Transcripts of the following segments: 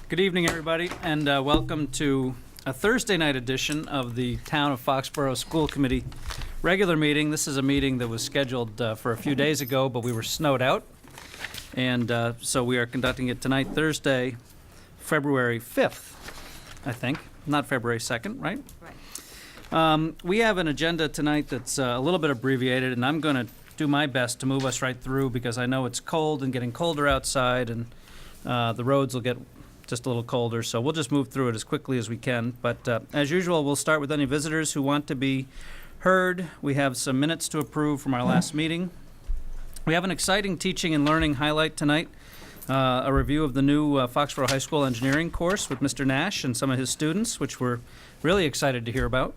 Good evening, everybody, and welcome to a Thursday night edition of the Town of Foxborough School Committee regular meeting. This is a meeting that was scheduled for a few days ago, but we were snowed out, and so we are conducting it tonight, Thursday, February 5th, I think, not February 2nd, right? Right. We have an agenda tonight that's a little bit abbreviated, and I'm going to do my best to move us right through because I know it's cold and getting colder outside, and the roads will get just a little colder, so we'll just move through it as quickly as we can. But as usual, we'll start with any visitors who want to be heard. We have some minutes to approve from our last meeting. We have an exciting teaching and learning highlight tonight, a review of the new Foxborough High School engineering course with Mr. Nash and some of his students, which we're really excited to hear about.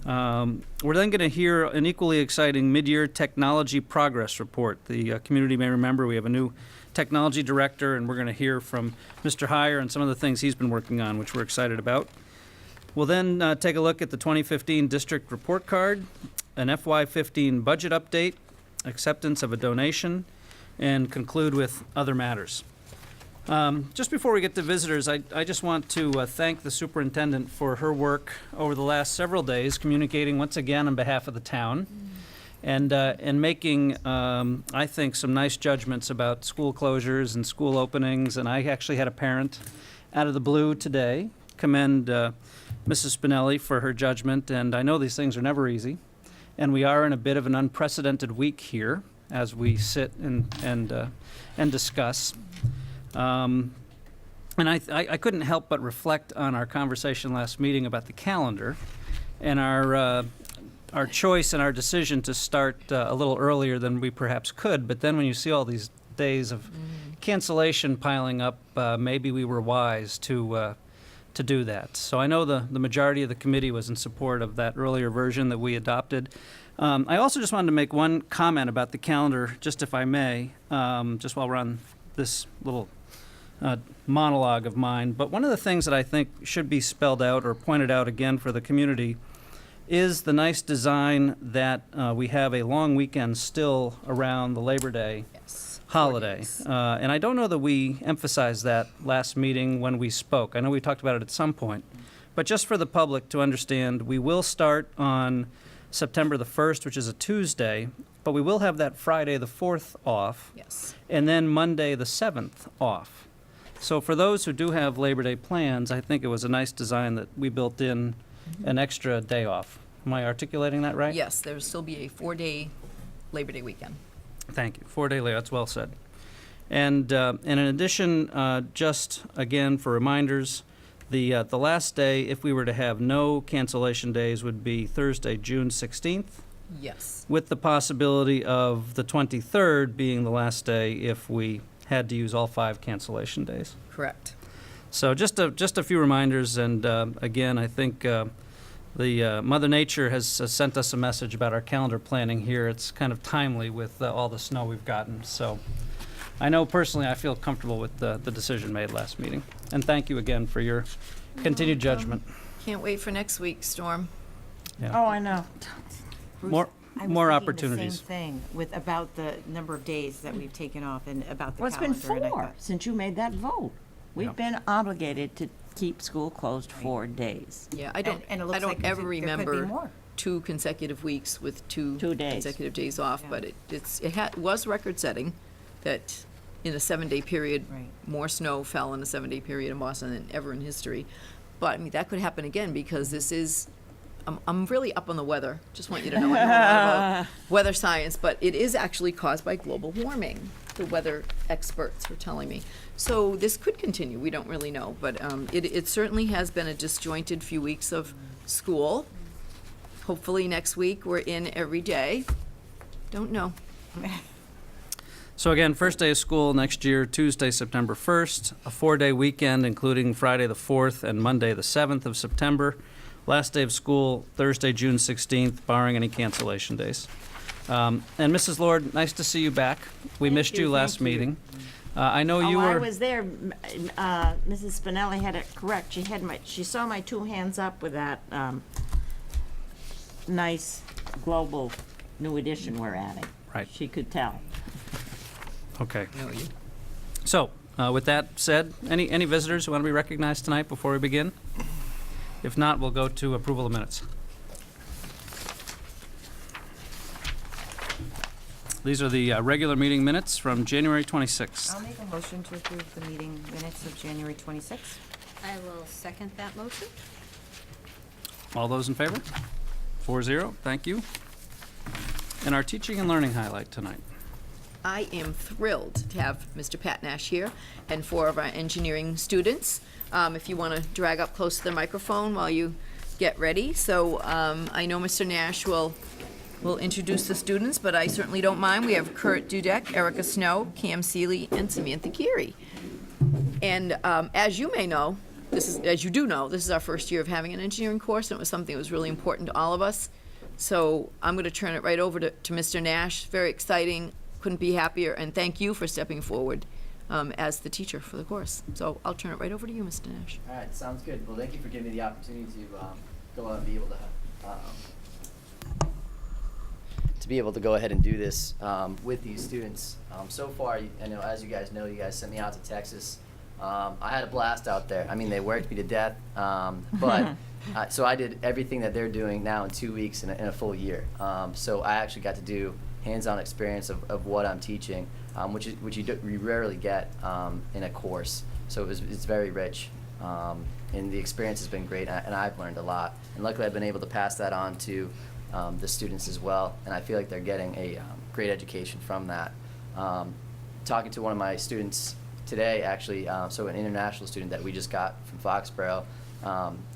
We're then going to hear an equally exciting mid-year technology progress report. The community may remember we have a new technology director, and we're going to hear from Mr. Heyer and some of the things he's been working on, which we're excited about. We'll then take a look at the 2015 district report card, an FY15 budget update, acceptance of a donation, and conclude with other matters. Just before we get to visitors, I just want to thank the superintendent for her work over the last several days, communicating once again on behalf of the town, and making, I think, some nice judgments about school closures and school openings. And I actually had a parent out of the blue today commend Mrs. Spinelli for her judgment, and I know these things are never easy, and we are in a bit of an unprecedented week here as we sit and discuss. And I couldn't help but reflect on our conversation last meeting about the calendar and our choice and our decision to start a little earlier than we perhaps could. But then when you see all these days of cancellation piling up, maybe we were wise to do that. So I know the majority of the committee was in support of that earlier version that we adopted. I also just wanted to make one comment about the calendar, just if I may, just while we're on this little monologue of mine. But one of the things that I think should be spelled out or pointed out again for the community is the nice design that we have a long weekend still around the Labor Day holiday. And I don't know that we emphasized that last meeting when we spoke. I know we talked about it at some point. But just for the public to understand, we will start on September the 1st, which is a Tuesday, but we will have that Friday the 4th off. Yes. And then Monday the 7th off. So for those who do have Labor Day plans, I think it was a nice design that we built in an extra day off. Am I articulating that right? Yes, there will still be a 4-day Labor Day weekend. Thank you. 4-day layout, that's well said. And in addition, just again for reminders, the last day, if we were to have no cancellation days, would be Thursday, June 16th, Yes. with the possibility of the 23rd being the last day if we had to use all 5 cancellation days. Correct. So just a few reminders, and again, I think the Mother Nature has sent us a message about our calendar planning here. It's kind of timely with all the snow we've gotten. So I know personally I feel comfortable with the decision made last meeting. And thank you again for your continued judgment. Can't wait for next week, Storm. Yeah. Oh, I know. More I was more thinking opportunities. the same thing with about the number of days that we've taken off and about the Well, it's been calendar. and I 4 thought- since you made that vote. We've Yeah. been obligated to keep school closed 4 days. Yeah, I don't, and it I looks don't like ever there could be remember more. 2 consecutive weeks with 2 2 days. consecutive days off, Yeah. but it was record-setting that in a 7-day period, Right. more snow fell in a 7-day period in Boston than ever in history. But, I mean, that could happen again because this is, I'm really up on the weather. Just want you to know I know a lot about weather science, but it is actually caused by global warming. The weather experts were telling me. So this could continue. We don't really know, but it certainly has been a disjointed few weeks of school. Hopefully next week we're in every day. Don't know. So again, first day of school next year, Tuesday, September 1st, a 4-day weekend, including Friday the 4th and Monday the 7th of September. Last day of school, Thursday, June 16th, barring any cancellation days. And Mrs. Lord, nice to see you back. We missed you last meeting. I know you I were. was there. Mrs. Spinelli had it correct. She saw my 2 hands up with that nice global new edition we're adding. Right. She could tell. Okay. No, you. So, With that said, any visitors who want to be recognized tonight before we begin? If not, we'll go to approval of minutes. These are the regular meeting minutes from January 26th. I'll make a motion to approve the meeting minutes of January 26th. I will second that motion. All those in favor? 4-0, thank you. And our teaching and learning highlight tonight. I am thrilled to have Mr. Pat Nash here and 4 of our engineering students. If you want to drag up close to the microphone while you get ready. So I know Mr. Nash will introduce the students, but I certainly don't mind. We have Kurt Dudek, Erica Snow, Cam Seeley, and Samantha Geary. And as you may know, this is our first year of having an engineering course, and it was something that was really important to all of us. So I'm going to turn it right over to Mr. Nash. Very exciting. Couldn't be happier, and thank you for stepping forward as the teacher for the course. So I'll turn it right over to you, Mr. Nash. All right, sounds good. Well, thank you for giving me the opportunity to go out and be able to go ahead and do this with these students. So far, I know, as you guys know, you guys sent me out to Texas. I had a blast out there. I mean, they worked me to death, but so I did everything that they're doing now in 2 weeks in a full year. So I actually got to do hands-on experience of what I'm teaching, which you rarely get in a course. So it's very rich, and the experience has been great, and I've learned a lot. And luckily, I've been able to pass that on to the students as well, and I feel like they're getting a great education from that. Talking to one of my students today, actually, so an international student that we just got from Foxborough,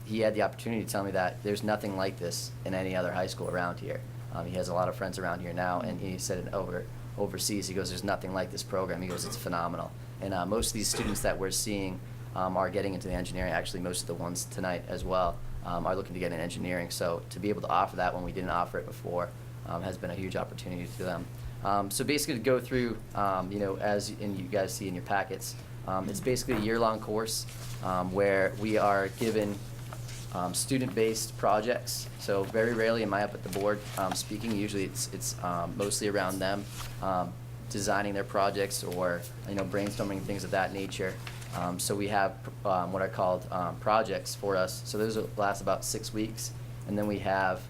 he had the opportunity to tell me that there's nothing like this in any other high school around here. He has a lot of friends around here now, and he said it overseas, he goes, there's nothing like this program. He goes, it's phenomenal. And most of these students that we're seeing are getting into the engineering. Actually, most of the ones tonight as well are looking to get in engineering. So to be able to offer that when we didn't offer it before has been a huge opportunity to them. So basically to go through, as you guys see in your packets, it's basically a year-long course where we are given student-based projects. So very rarely am I up at the board speaking. Usually it's mostly around them designing their projects or brainstorming things of that nature. So we have what are called projects for us. So those will last about 6 weeks, and then we have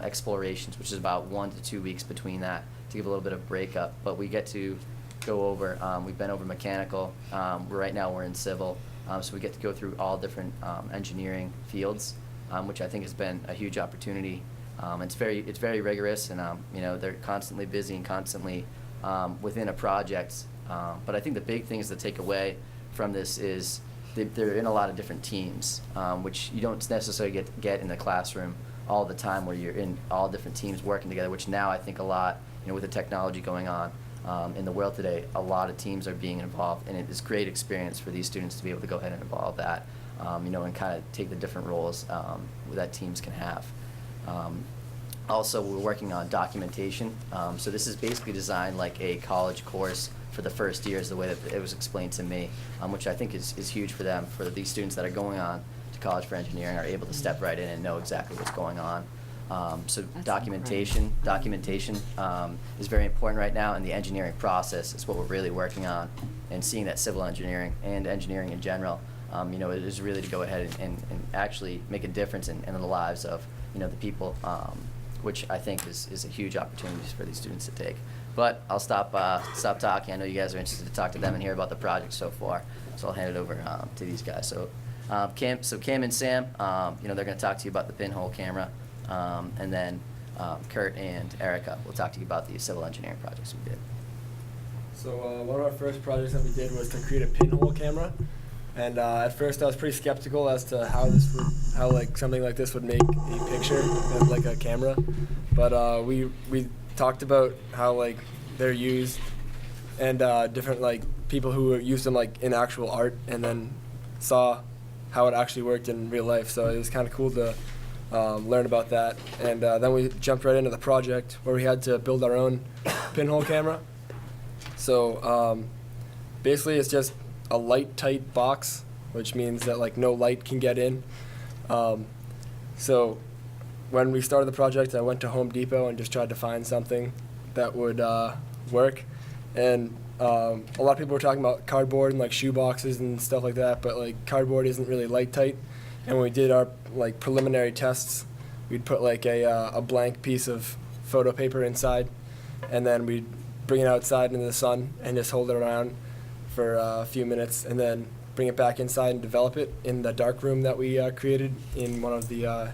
explorations, which is about 1 to 2 weeks between that to give a little bit of breakup. But we get to go over. We've been over mechanical. Right now we're in civil. So we get to go through all different engineering fields, which I think has been a huge opportunity. It's very rigorous, and they're constantly busy and constantly within a project. But I think the big things to take away from this is they're in a lot of different teams, which you don't necessarily get in the classroom all the time, where you're in all different teams working together. Which now I think a lot, with the technology going on. In the world today, a lot of teams are being involved, and it is great experience for these students to be able to go ahead and involve that, and kind of take the different roles that teams can have. Also, we're working on documentation. So this is basically designed like a college course for the first year, is the way that it was explained to me, which I think is huge for them, for these students that are going on to college for engineering, are able to step right in and know exactly what's going on. So documentation is very important right now, and the engineering process is what we're really working on, and seeing that civil engineering and engineering in general, it is really to go ahead and actually make a difference in the lives of, the people, which I think is a huge opportunity for these students to take. But I'll stop talking. I know you guys are interested to talk to them and hear about the project so far, so I'll hand it over to these guys. So Cam and Sam, they're going to talk to you about the pinhole camera. And then Kurt and Erica will talk to you about the civil engineering projects we did. So one of our first projects that we did was to create a pinhole camera, and at first I was pretty skeptical as to how something like this would make a picture like a camera, but we talked about how they're used, and different people who used them in actual art, and then saw how it actually worked in real life. So it was kind of cool to learn about that, and then we jumped right into the project where we had to build our own pinhole camera. So basically it's just a light tight box, which means that no light can get in. So when we started the project, I went to Home Depot and just tried to find something that would work, and A lot of people were talking about cardboard and like shoe boxes and stuff like that, but like cardboard isn't really light tight. And when we did our like preliminary tests, we'd put like a blank piece of photo paper inside, and then we'd bring it outside into the sun and just hold it around for a few minutes, and then bring it back inside and develop it in the dark room that we created in one of the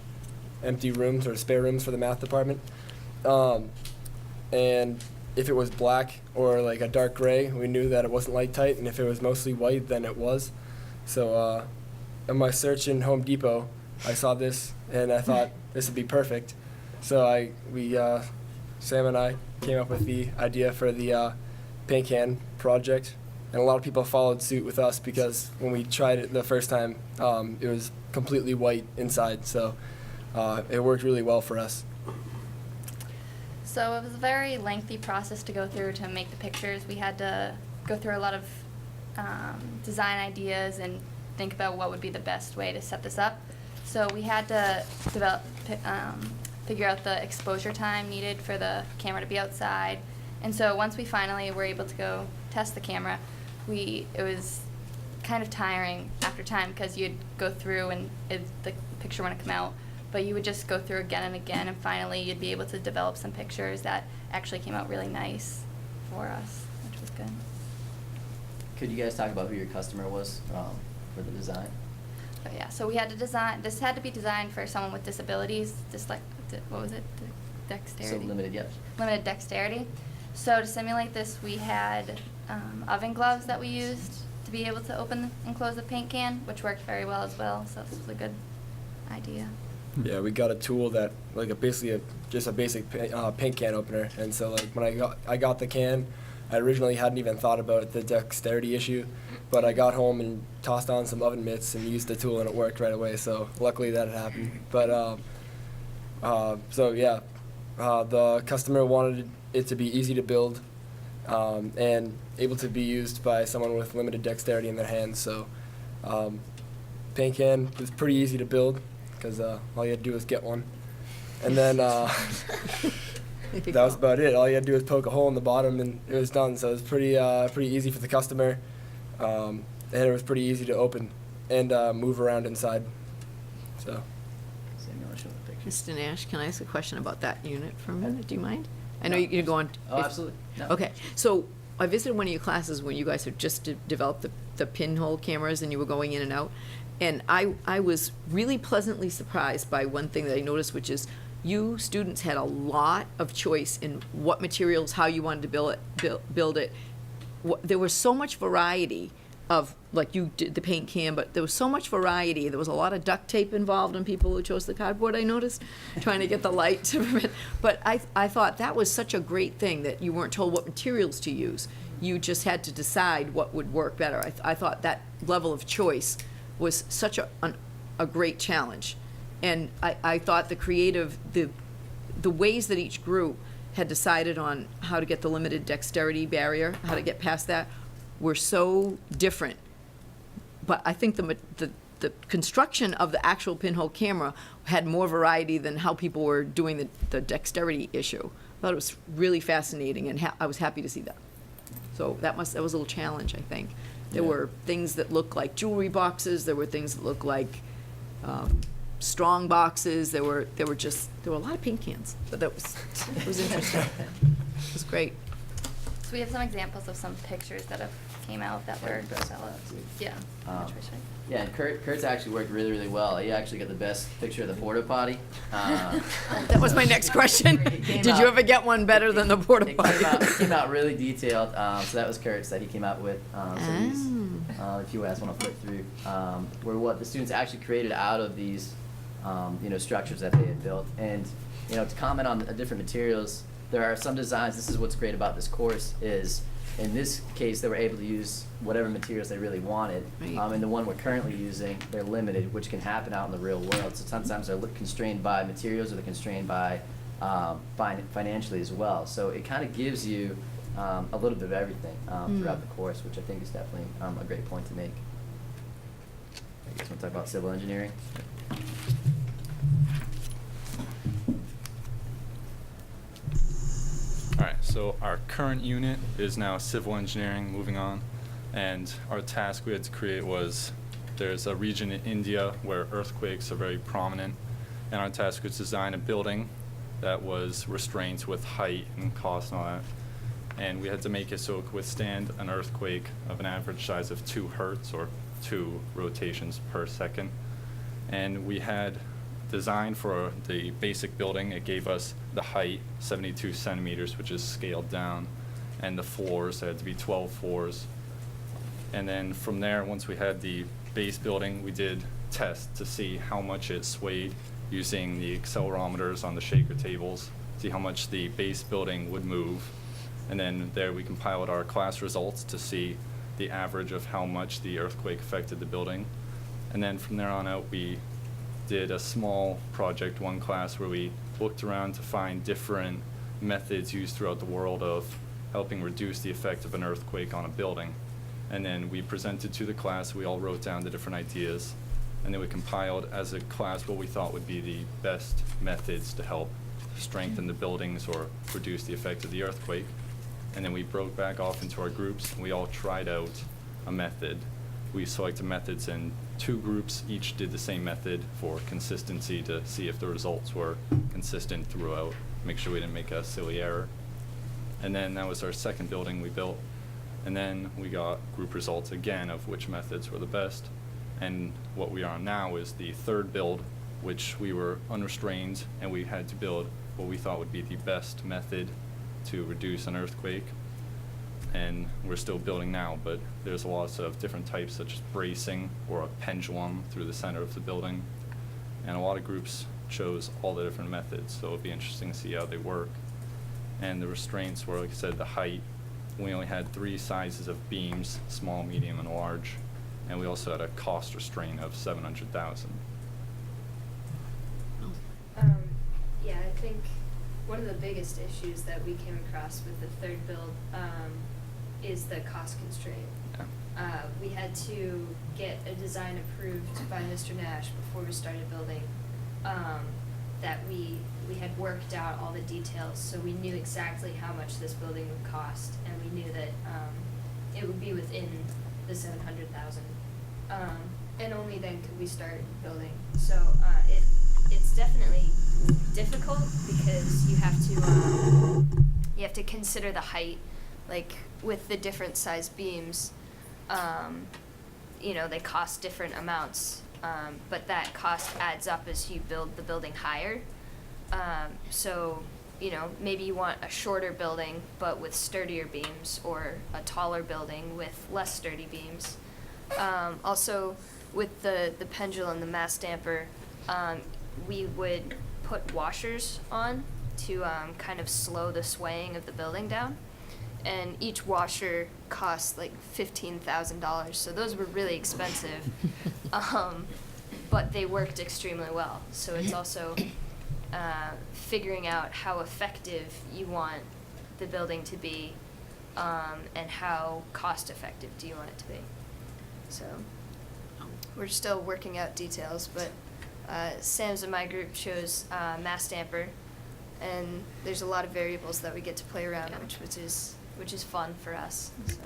empty rooms or spare rooms for the math department. And if it was black or like a dark gray, we knew that it wasn't light tight, and if it was mostly white, then it was. So in my search in Home Depot, I saw this and I thought this would be perfect. So Sam and I came up with the idea for the paint can project, and a lot of people followed suit with us because when we tried it the first time, it was completely white inside. So it worked really well for us. So it was a very lengthy process to go through to make the pictures. We had to go through a lot of design ideas and think about what would be the best way to set this up. So we had to figure out the exposure time needed for the camera to be outside. And so once we finally were able to go test the camera, it was kind of tiring after time because you'd go through and the picture wouldn't come out, but you would just go through again and again, and finally you'd be able to develop some pictures that actually came out really nice for us, which was good. Could you guys talk about who your customer was for the design? But yeah, so we had to design, this had to be designed for someone with disabilities, what was it, dexterity? So limited, yep. Limited dexterity. So to simulate this, we had oven gloves that we used to be able to open and close the paint can, which worked very well as well, so this was a good idea. Yeah, we got a tool that like just a basic paint can opener, and so like when I got the can, I originally hadn't even thought about the dexterity issue, but I got home and tossed on some oven mitts and used the tool and it worked right away. So luckily that had happened. But the customer wanted it to be easy to build and able to be used by someone with limited dexterity in their hands. So paint can was pretty easy to build because all you had to do was get one, and then that was about it. All you had to do was poke a hole in the bottom and it was done. So it was pretty easy for the customer, and it was pretty easy to open and move around inside. So. Sam, you want to show the picture? Mr. Nash, can I ask a question about that unit for a minute? Do you mind? I know you're going. Oh, absolutely. No. Okay, so I visited one of your classes when you guys had just developed the pinhole cameras and you were going in and out. And I was really pleasantly surprised by one thing that I noticed, which is you students had a lot of choice in what materials, how you wanted to build it. There was so much variety of, like you did the paint can, but there was so much variety. There was a lot of duct tape involved in people who chose the cardboard, I noticed, trying to get the light to prevent. But I thought that was such a great thing that you weren't told what materials to use. You just had to decide what would work better. I thought that level of choice was such a great challenge. And I thought the ways that each group had decided on how to get the limited dexterity barrier, how to get past that, were so different. But I think the construction of the actual pinhole camera had more variety than how people were doing the dexterity issue. I thought it was really fascinating, and I was happy to see that. So that was a little challenge, I think. There were things that looked like jewelry boxes. There were things that looked like strong boxes. There were a lot of paint cans. But it was interesting. It was great. So we have some examples of some pictures that have came out that were yeah. Yeah, and Kurt's actually worked really, really well. He actually got the best picture of the porta potty. That was my next question. Did you ever get one better than the porta potty? It came out really detailed. So that was Kurt's that he came out with. So these, if you guys want to flip through, were what the students actually created out of these, structures that they had built. And to comment on the different materials, there are some designs. This is what's great about this course is, in this case, they were able to use whatever materials they really wanted. Right. And the one we're currently using, they're limited, which can happen out in the real world. So sometimes they're constrained by materials or they're constrained by financially as well. So it kind of gives you a little bit of everything throughout the course, which I think is definitely a great point to make. I guess we'll talk about civil engineering. All right, So our current unit is now civil engineering, moving on, and our task we had to create was, there's a region in India where earthquakes are very prominent, and our task was to design a building that was restrained with height and cost and all that. And we had to make it so it could withstand an earthquake of an average size of 2 hertz, or 2 rotations per second. And we had designed for the basic building, it gave us the height, 72 centimeters, which is scaled down, and the floors, there had to be 12 floors. And then from there, once we had the base building, we did tests to see how much it swayed using the accelerometers on the shaker tables, see how much the base building would move. And then there we compiled our class results to see the average of how much the earthquake affected the building. And then from there on out, we did a small project, one class, where we looked around to find different methods used throughout the world of helping reduce the effect of an earthquake on a building. And then we presented to the class, we all wrote down the different ideas, and then we compiled as a class what we thought would be the best methods to help strengthen the buildings or reduce the effect of the earthquake. And then we broke back off into our groups, and we all tried out a method. We selected methods, and 2 groups each did the same method for consistency to see if the results were consistent throughout, make sure we didn't make a silly error. And then that was our second building we built. And then we got group results again of which methods were the best. And what we are on now is the third build, which we were unrestrained, and we had to build what we thought would be the best method to reduce an earthquake. And we're still building now, but there's lots of different types, such as bracing or a pendulum through the center of the building. And a lot of groups chose all the different methods, so it'll be interesting to see how they work. And the restraints were, like I said, the height. We only had 3 sizes of beams, small, medium, and large. And we also had a cost restraint of $700,000. Yeah, I think one of the biggest issues that we came across with the third build is the cost constraint. Yeah. We had to get a design approved by Mr. Nash before we started building, that we had worked out all the details, so we knew exactly how much this building would cost, and we knew that it would be within the $700,000. And only then could we start building. So it's definitely difficult because you have to consider the height, like with the different size beams. They cost different amounts, but that cost adds up as you build the building higher. So maybe you want a shorter building but with sturdier beams, or a taller building with less sturdy beams. Also, with the pendulum, the mass damper, we would put washers on to kind of slow the swaying of the building down. And each washer cost like $15,000, so those were really expensive. But they worked extremely well. So it's also figuring out how effective you want the building to be, and how cost effective do you want it to be. So we're still working out details, but Sam's and my group chose mass damper, and there's a lot of variables that we get to play around, which is fun for us. So.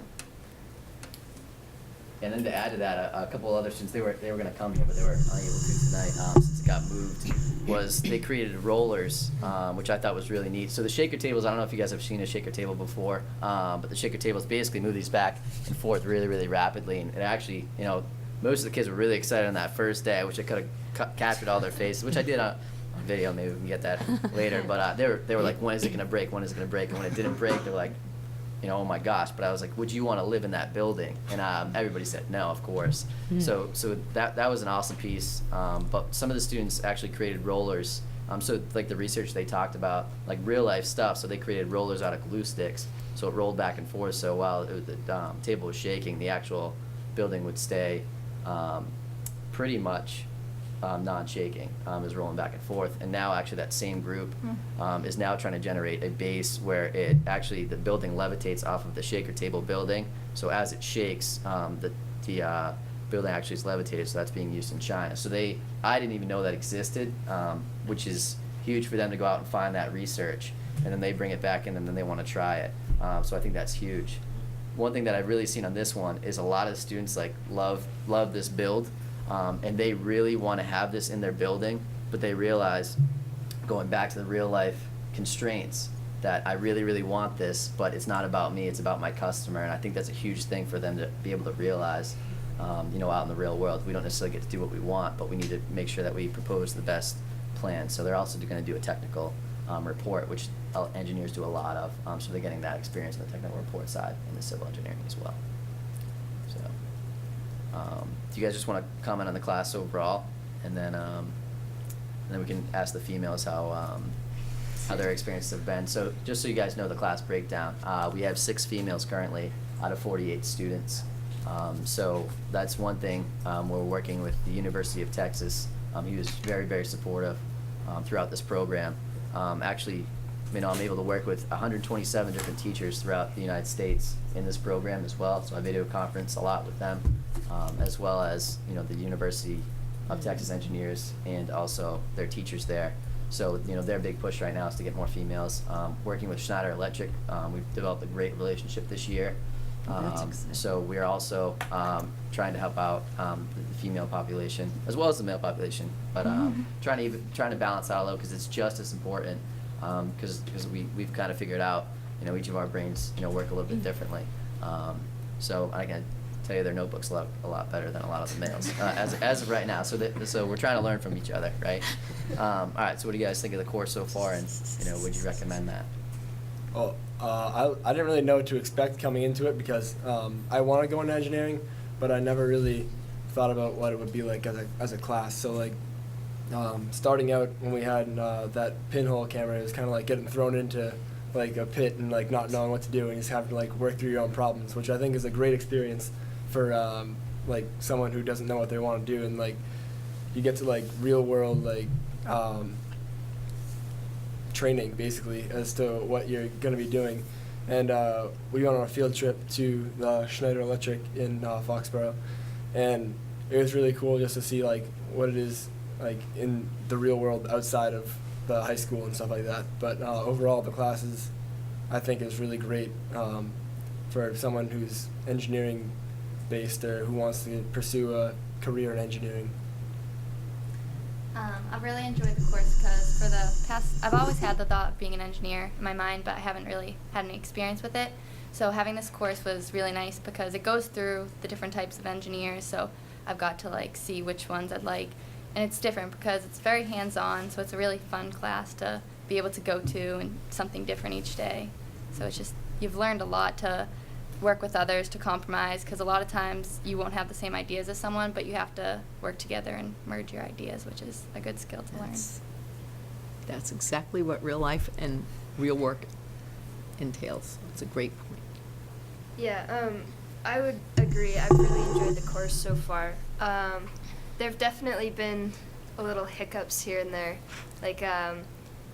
And then to add to that, a couple of other students, they were going to come here, but they were unable to tonight since it got moved, was they created rollers, which I thought was really neat. So the shaker tables, I don't know if you guys have seen a shaker table before, but the shaker tables basically move these back and forth really, really rapidly. And it actually, most of the kids were really excited on that first day. I wish I could have captured all their faces, which I did on video. Maybe we can get that later. But they were like, when is it going to break? When is it going to break? And when it didn't break, they were like, oh my gosh. But I was like, would you want to live in that building? And everybody said no, of course. So that was an awesome piece. But some of the students actually created rollers. So like the research they talked about, like real life stuff. So they created rollers out of glue sticks. So it rolled back and forth. So while the table was shaking, the actual building would stay pretty much non-shaking. It was rolling back and forth. And now actually that same group is now trying to generate a base where the building levitates off of the shaker table building. So as it shakes, the building actually is levitated, so that's being used in China. So I didn't even know that existed, which is huge for them to go out and find that research. and then they bring it back in, and then they want to try it. So I think that's huge. One thing that I've really seen on this one is a lot of the students like love this build, and they really want to have this in their building, but they realize, going back to the real life constraints, that I really, really want this, but it's not about me, it's about my customer. And I think that's a huge thing for them to be able to realize, out in the real world. We don't necessarily get to do what we want, but we need to make sure that we propose the best plan. So they're also going to do a technical report, which engineers do a lot of. So they're getting that experience on the technical report side in the civil engineering as well. So, do you guys just want to comment on the class overall, and then we can ask the females how their experiences have been. So just so you guys know the class breakdown, we have 6 females currently out of 48 students. So that's one thing. We're working with the University of Texas. He was very, very supportive throughout this program. Actually, I'm able to work with 127 different teachers throughout the United States in this program as well. So I video conference a lot with them, as well as the University of Texas engineers and also their teachers there. So their big push right now is to get more females. Working with Schneider Electric, we've developed a great relationship this year. That's exciting. So we're also trying to help out the female population as well as the male population, but trying to balance out a little, because it's just as important. Because we've kind of figured out, each of our brains work a little bit differently. So I can tell you their notebooks look a lot better than a lot of the males as of right now. So we're trying to learn from each other, right? All right. So what do you guys think of the course so far, and would you recommend that? Well, I didn't really know what to expect coming into it, because I want to go into engineering, but I never really thought about what it would be like as a class. So like starting out when we had that pinhole camera, it was kind of like getting thrown into like a pit and like not knowing what to do, and just having to like work through your own problems, which I think is a great experience for like someone who doesn't know what they want to do, and like you get to like real world like training basically as to what you're going to be doing. And we went on a field trip to the Schneider Electric in Foxborough, and it was really cool just to see like what it is like in the real world outside of the high school and stuff like that. But overall, the classes I think is really great for someone who's engineering based or who wants to pursue a career in engineering. I've really enjoyed the course because for the past, I've always had the thought of being an engineer in my mind, but I haven't really had any experience with it. So having this course was really nice because it goes through the different types of engineers, so I've got to like see which ones I'd like. And it's different because it's very hands-on, so it's a really fun class to be able to go to and something different each day. So it's just, you've learned a lot to work with others, to compromise, because a lot of times you won't have the same ideas as someone, but you have to work together and merge your ideas, which is a good skill to learn. That's exactly what real life and real work entails. It's a great point. Yeah, I would agree. I've really enjoyed the course so far. There have definitely been a little hiccups here and there. Like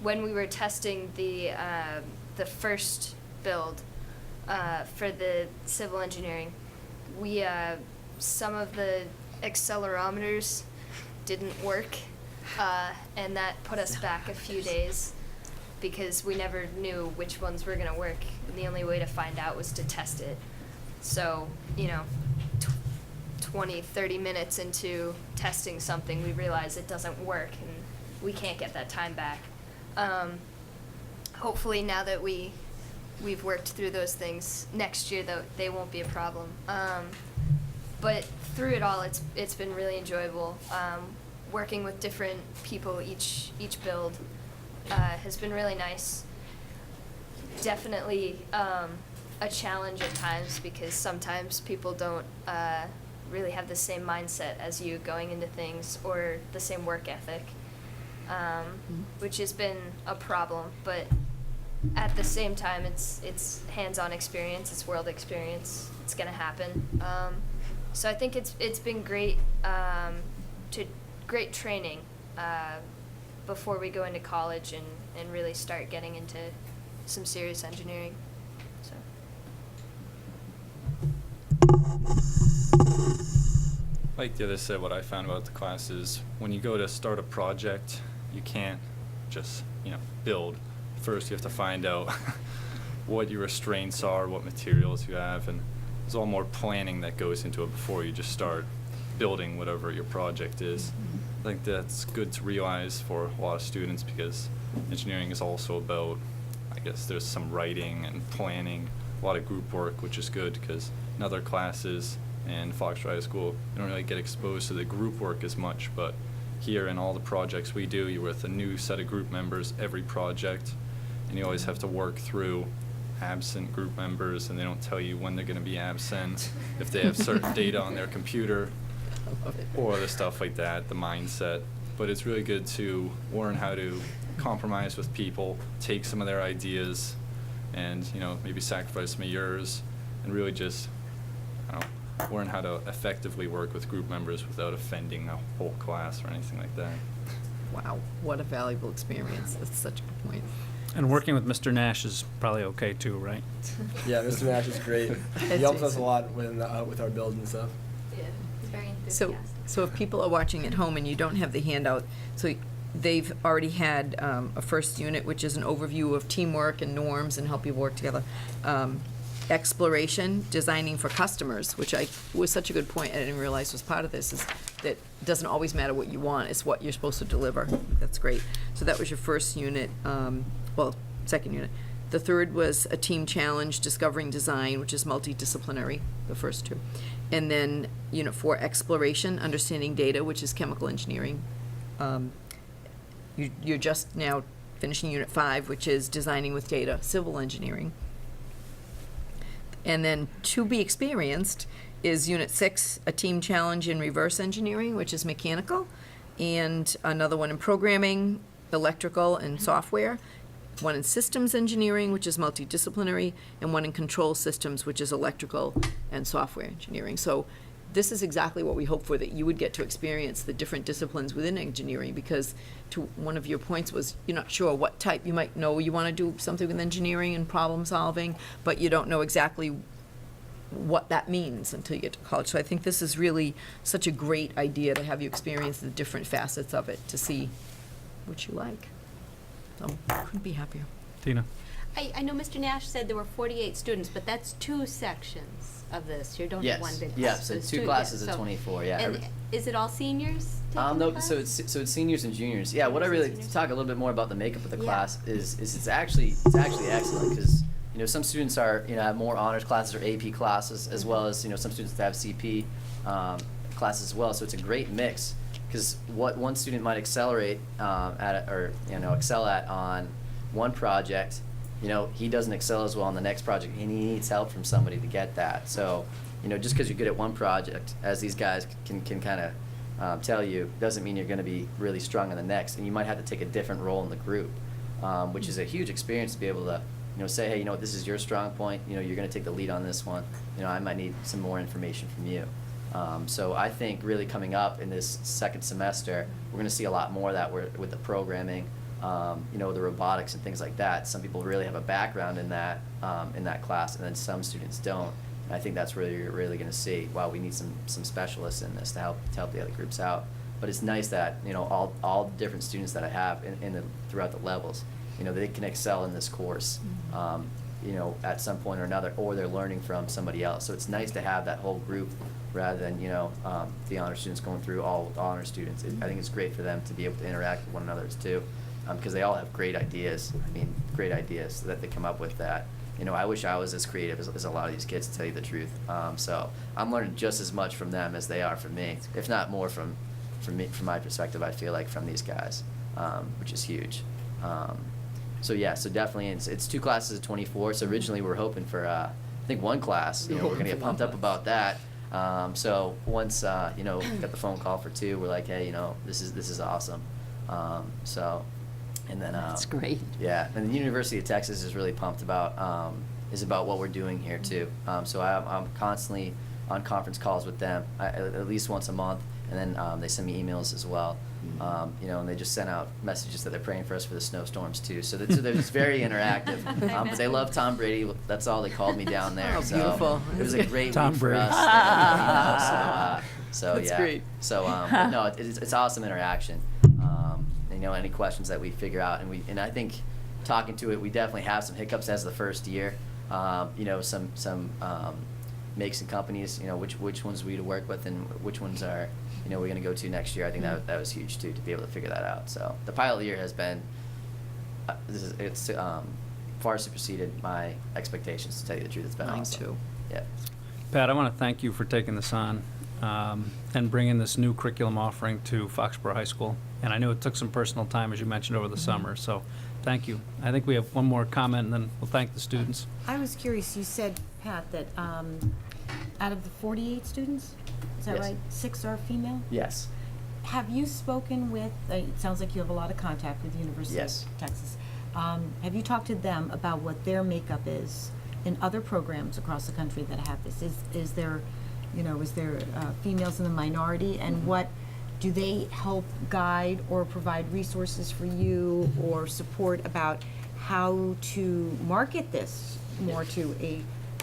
when we were testing the first build for the civil engineering, we some of the accelerometers didn't work, and that put us back a few days because we never knew which ones were going to work. And the only way to find out was to test it. So, 20, 30 minutes into testing something, we realize it doesn't work and we can't get that time back. Hopefully now that we've worked through those things, next year though they won't be a problem. But through it all, it's been really enjoyable. Working with different people each build has been really nice. Definitely a challenge at times because sometimes people don't really have the same mindset as you going into things or the same work ethic, which has been a problem. But at the same time, it's hands-on experience, it's world experience. It's gonna happen. So I think it's been great great training before we go into college and really start getting into some serious engineering. So. Like the other said, what I found about the class is when you go to start a project, you can't just build first you have to find out what your restraints are, what materials you have, and there's all more planning that goes into it before you just start building whatever your project is. I think that's good to realize for a lot of students, because engineering is also about, I guess there's some writing and planning, a lot of group work, which is good because in other classes in Foxborough High School, you don't really get exposed to the group work as much, but here in all the projects we do, you're with a new set of group members every project, and you always have to work through absent group members, and they don't tell you when they're going to be absent, if they have certain data on their computer, or other stuff like that, the mindset. But it's really good to learn how to compromise with people, take some of their ideas, and maybe sacrifice some of yours, and really just learn how to effectively work with group members without offending a whole class or anything like that. Wow, what a valuable experience. That's such a good point. And working with Mr. Nash is probably okay too, right? Yeah, Mr. Nash is great. He helps us a lot with our build and stuff. Yeah, he's very So, enthusiastic. so if people are watching at home and you don't have the handout, so they've already had a first unit, which is an overview of teamwork and norms and help you work together. Exploration, designing for customers, which was such a good point, I didn't realize was part of this, is that it doesn't always matter what you want, it's what you're supposed to deliver. That's great. So that was your first unit, second unit. The third was a team challenge, discovering design, which is multidisciplinary, the first two. And then unit 4, exploration, understanding data, which is chemical engineering. You're just now finishing unit 5, which is designing with data, civil engineering. And then to be experienced is unit 6, a team challenge in reverse engineering, which is mechanical, and another one in programming, electrical and software, one in systems engineering, which is multidisciplinary, and one in control systems, which is electrical and software engineering. So this is exactly what we hope for, that you would get to experience the different disciplines within engineering, because to one of your points was you're not sure what type. You might know you want to do something with engineering and problem solving, but you don't know exactly what that means until you get to college. So I think this is really such a great idea to have you experience the different facets of it to see what you like. So couldn't be happier. Tina? I know Mr. Nash said there were 48 students, but that's 2 sections of this. You don't have one big class. Yes, so There's 2 classes of 24, yeah. And is it all seniors taking the No, class? so it's seniors and juniors. Yeah, what I really Seniors. talk a little bit more about the makeup of the Yeah. class is it's actually excellent, because some students are have more honors classes or AP classes, as well as some students that have CP classes as well. So it's a great mix, because what one student might accelerate excel at on one project, he doesn't excel as well on the next project, and he needs help from somebody to get that. So, just because you're good at one project, as these guys can kind of tell you, doesn't mean you're going to be really strong in the next, and you might have to take a different role in the group, which is a huge experience to be able to, say, hey, this is your strong point, you're going to take the lead on this one, I might need some more information from you. So I think really coming up in this second semester, we're going to see a lot more of that with the programming, the robotics and things like that. Some people really have a background in that class, and then some students don't. And I think that's where you're really going to see, wow, we need some specialists in this to help the other groups out. But it's nice that all the different students that I have throughout the levels, they can excel in this course, at some point or another, or they're learning from somebody else. So it's nice to have that whole group, rather than the honor students going through all the honor students. I think it's great for them to be able to interact with one another too, because they all have great ideas. Great ideas that they come up with that. I wish I was as creative as a lot of these kids, to tell you the truth. So I'm learning just as much from them as they are from me, if not more from me, from my perspective. I feel like from these guys, which is huge. So definitely it's 2 classes of 24. So originally we were hoping for I think 1 class. We're gonna get pumped up about that. So once got the phone call for 2, we're like, hey, this is awesome. And then That's great. Yeah, and the University of Texas is really pumped about what we're doing here too. So I'm constantly on conference calls with them, at least once a month, and then they send me emails as well. And they just sent out messages that they're praying for us for the snowstorms too. So they're just very interactive. But they love Tom Brady. That's all they called me down there. Oh, so beautiful. It was a great Tom week for Brady. us. So That's yeah. great. So but no, it's awesome interaction. Any questions that we figure out, and I think talking to it, we definitely have some hiccups as the first year. You know, some makes and companies, you know, which ones we to work with and which ones are, you know, we're going to go to next year. I think that was huge too, to be able to figure that out. So the pilot year has been, it's far superseded my expectations, to tell you the truth. It's been Mine awesome. too. Yeah. Pat, I want to thank you for taking this on and bringing this new curriculum offering to Foxborough High School. And I know it took some personal time, as you mentioned, over the summer, so thank you. I think we have one more comment, and then we'll thank the students. I was curious, you said, Pat, that out of the 48 students, is that Yes. right? 6 are female? Yes. Have you spoken with, it sounds like you have a lot of contact with the University Yes. of Texas. Have you talked to them about what their makeup is in other programs across the country that have this? Is there, you know, is there females in the minority? And what, do they help guide or provide resources for you or support about how to market this more to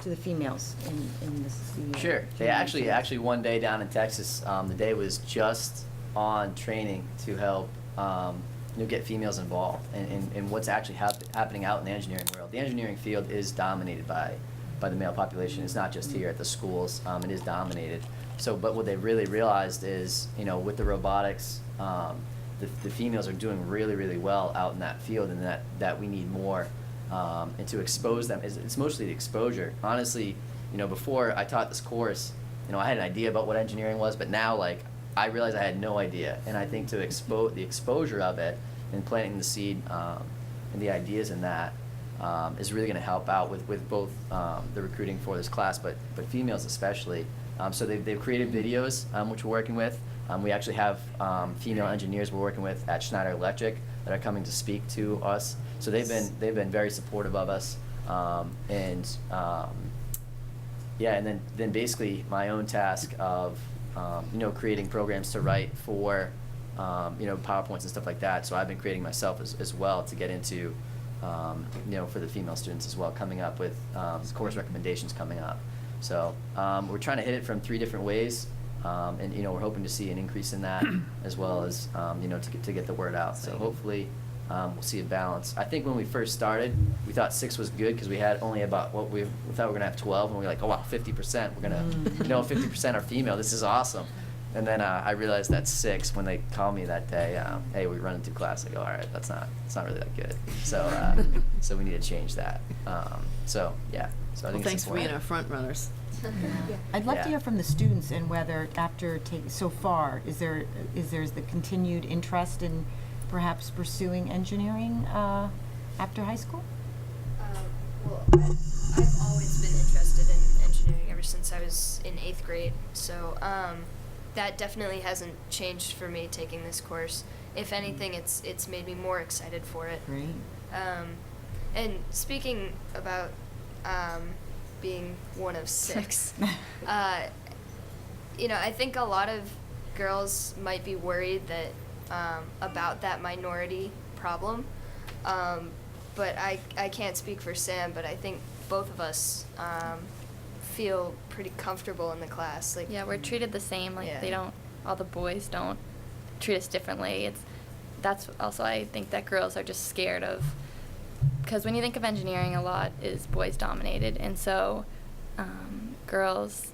the females in this? Sure. They actually one day down in Texas, the day was just on training to help you know, get females involved in what's actually happening out in the engineering world. The engineering field is dominated by the male population. It's not just here at the schools. It is dominated. So, but what they really realized is, you know, with the robotics, the females are doing really, really well out in that field, and that we need more, and to expose them. It's mostly the exposure. Honestly, you know, before I taught this course, you know, I had an idea about what engineering was, but now, like, I realized I had no idea. And I think to expose the exposure of it and planting the seed and the ideas in that is really going to help out with both the recruiting for this class, but females especially. So they've created videos, which we're working with. We actually have female engineers we're working with at Schneider Electric that are coming to speak to us. So they've been very supportive of us, yeah, and then basically my own task of you know, creating programs to write for you know, PowerPoints and stuff like that. So I've been creating myself as well to get into you know, for the female students as well, coming up with course recommendations coming up. So we're trying to hit it from 3 different ways, and you know, we're hoping to see an increase in that as well as you know, to get the word out. So hopefully we'll see a balance. I think when we first started, we thought 6 was good because we had only about we thought we were gonna have 12, and we were like, oh wow, 50%. We're gonna you know, 50% are female. This is awesome. And then I realized that's 6 when they called me that day. Hey, we run into class. I go, all right, it's not really that good. So so we need to change that. So yeah. So I Well, think thanks it's for being important. our front runners. I'd love Yeah. to hear from the students and whether after so far, is there the continued interest in perhaps pursuing engineering after high school? Well, I've always been interested in engineering ever since I was in 8th grade. So that definitely hasn't changed for me taking this course. If anything, it's made me more excited for it. Great. And speaking about being one of 6, you know, I think a lot of girls might be worried that about that minority problem. But I can't speak for Sam, but I think both of us feel pretty comfortable in the class. Like, Yeah, we're treated the same. Like Yeah. all the boys don't treat us differently. That's also, I think that girls are just scared of, because when you think of engineering, a lot is boys dominated, and so girls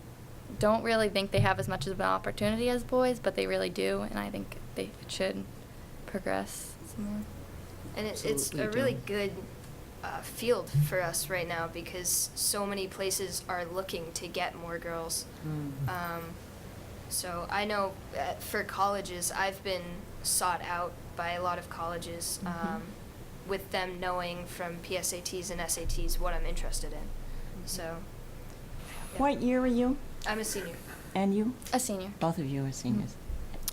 don't really think they have as much of an opportunity as boys, but they really do, and I think they should progress some more. and it's Absolutely a do. really good field for us right now because so many places are looking to get more girls. So I know for colleges, I've been sought out by a lot of colleges with them knowing from PSATs and SATs what I'm interested in. So yeah. What year are you? I'm a senior. And you? A senior. Both of you are seniors.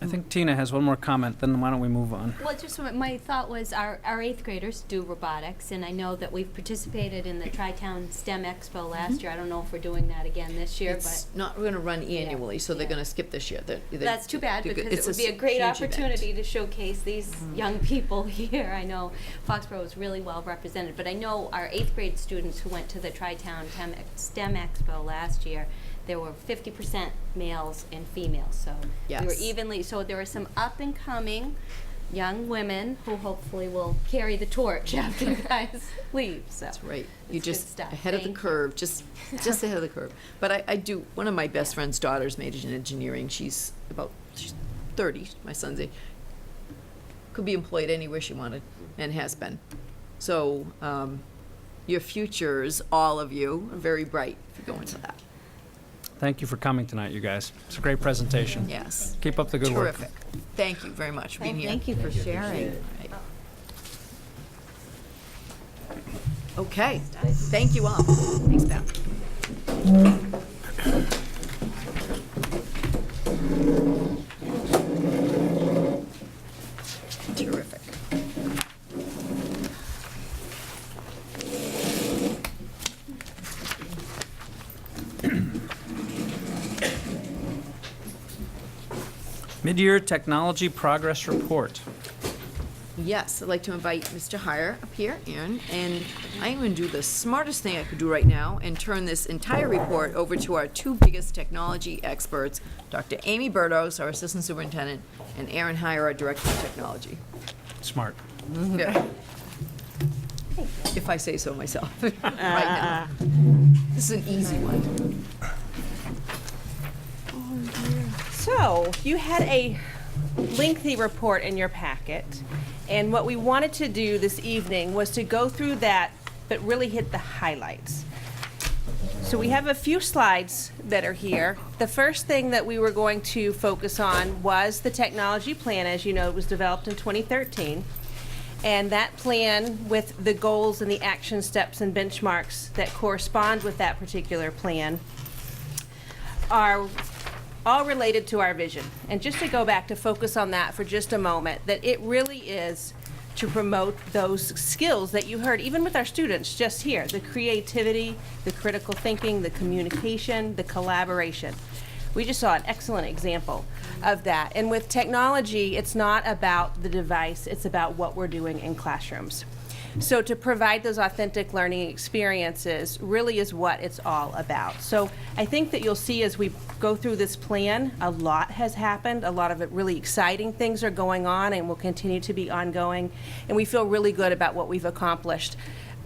I think Tina has one more comment, then why don't we move on? Well, just my thought was our 8th graders do robotics, and I know that we've participated in the Tri-Town STEM Expo last year. I don't know if we're doing that again this year, It's but not going to run annually, so they're yeah. going to skip this year. that's too bad because it's it would be a great huge event. opportunity to showcase these young people here. I know Foxborough was really well represented, but I know our 8th grade students who went to the Tri-Town STEM Expo last year, there were 50% males and females, so we were Yes. evenly. So there were some up and coming young women who hopefully will carry the torch after you guys leave, so. That's right. You're It's good just stuff. ahead of the Thank you. curve, just ahead of the curve. But I do, one of my best friend's daughters majored in engineering. She's 30, my son's age. Could be employed anywhere she wanted and has been. So your futures, all of you, are very bright if you go into that. Thank you for coming tonight, you guys. It's a great presentation. Yes. Keep up the good work. Terrific. Thank you very much for being here. Thank you for sharing. Right. Okay, thank you all. Thanks, Beth. Terrific. Mid-year Technology Progress Report. Yes, I'd like to invite Mr. Heyer up here, Aaron, and I'm going to do the smartest thing I could do right now and turn this entire report over to our two biggest technology experts, Dr. Amy Burdos, our Assistant Superintendent, and Aaron Heyer, our Director of Technology. Smart. Yeah. If I say so myself, right now. This is an easy one. So, you had a lengthy report in your packet, and what we wanted to do this evening was to go through that, but really hit the highlights. So we have a few slides that are here. The first thing that we were going to focus on was the technology plan. As you know, it was developed in 2013. And that plan, with the goals and the action steps and benchmarks that correspond with that particular plan, are all related to our vision. And just to go back to focus on that for just a moment, that it really is to promote those skills that you heard, even with our students just here, the creativity, the critical thinking, the communication, the collaboration. We just saw an excellent example of that. And with technology, it's not about the device, it's about what we're doing in classrooms. So to provide those authentic learning experiences really is what it's all about. So I think that you'll see as we go through this plan, a lot has happened. A lot of it really exciting things are going on and will continue to be ongoing. And we feel really good about what we've accomplished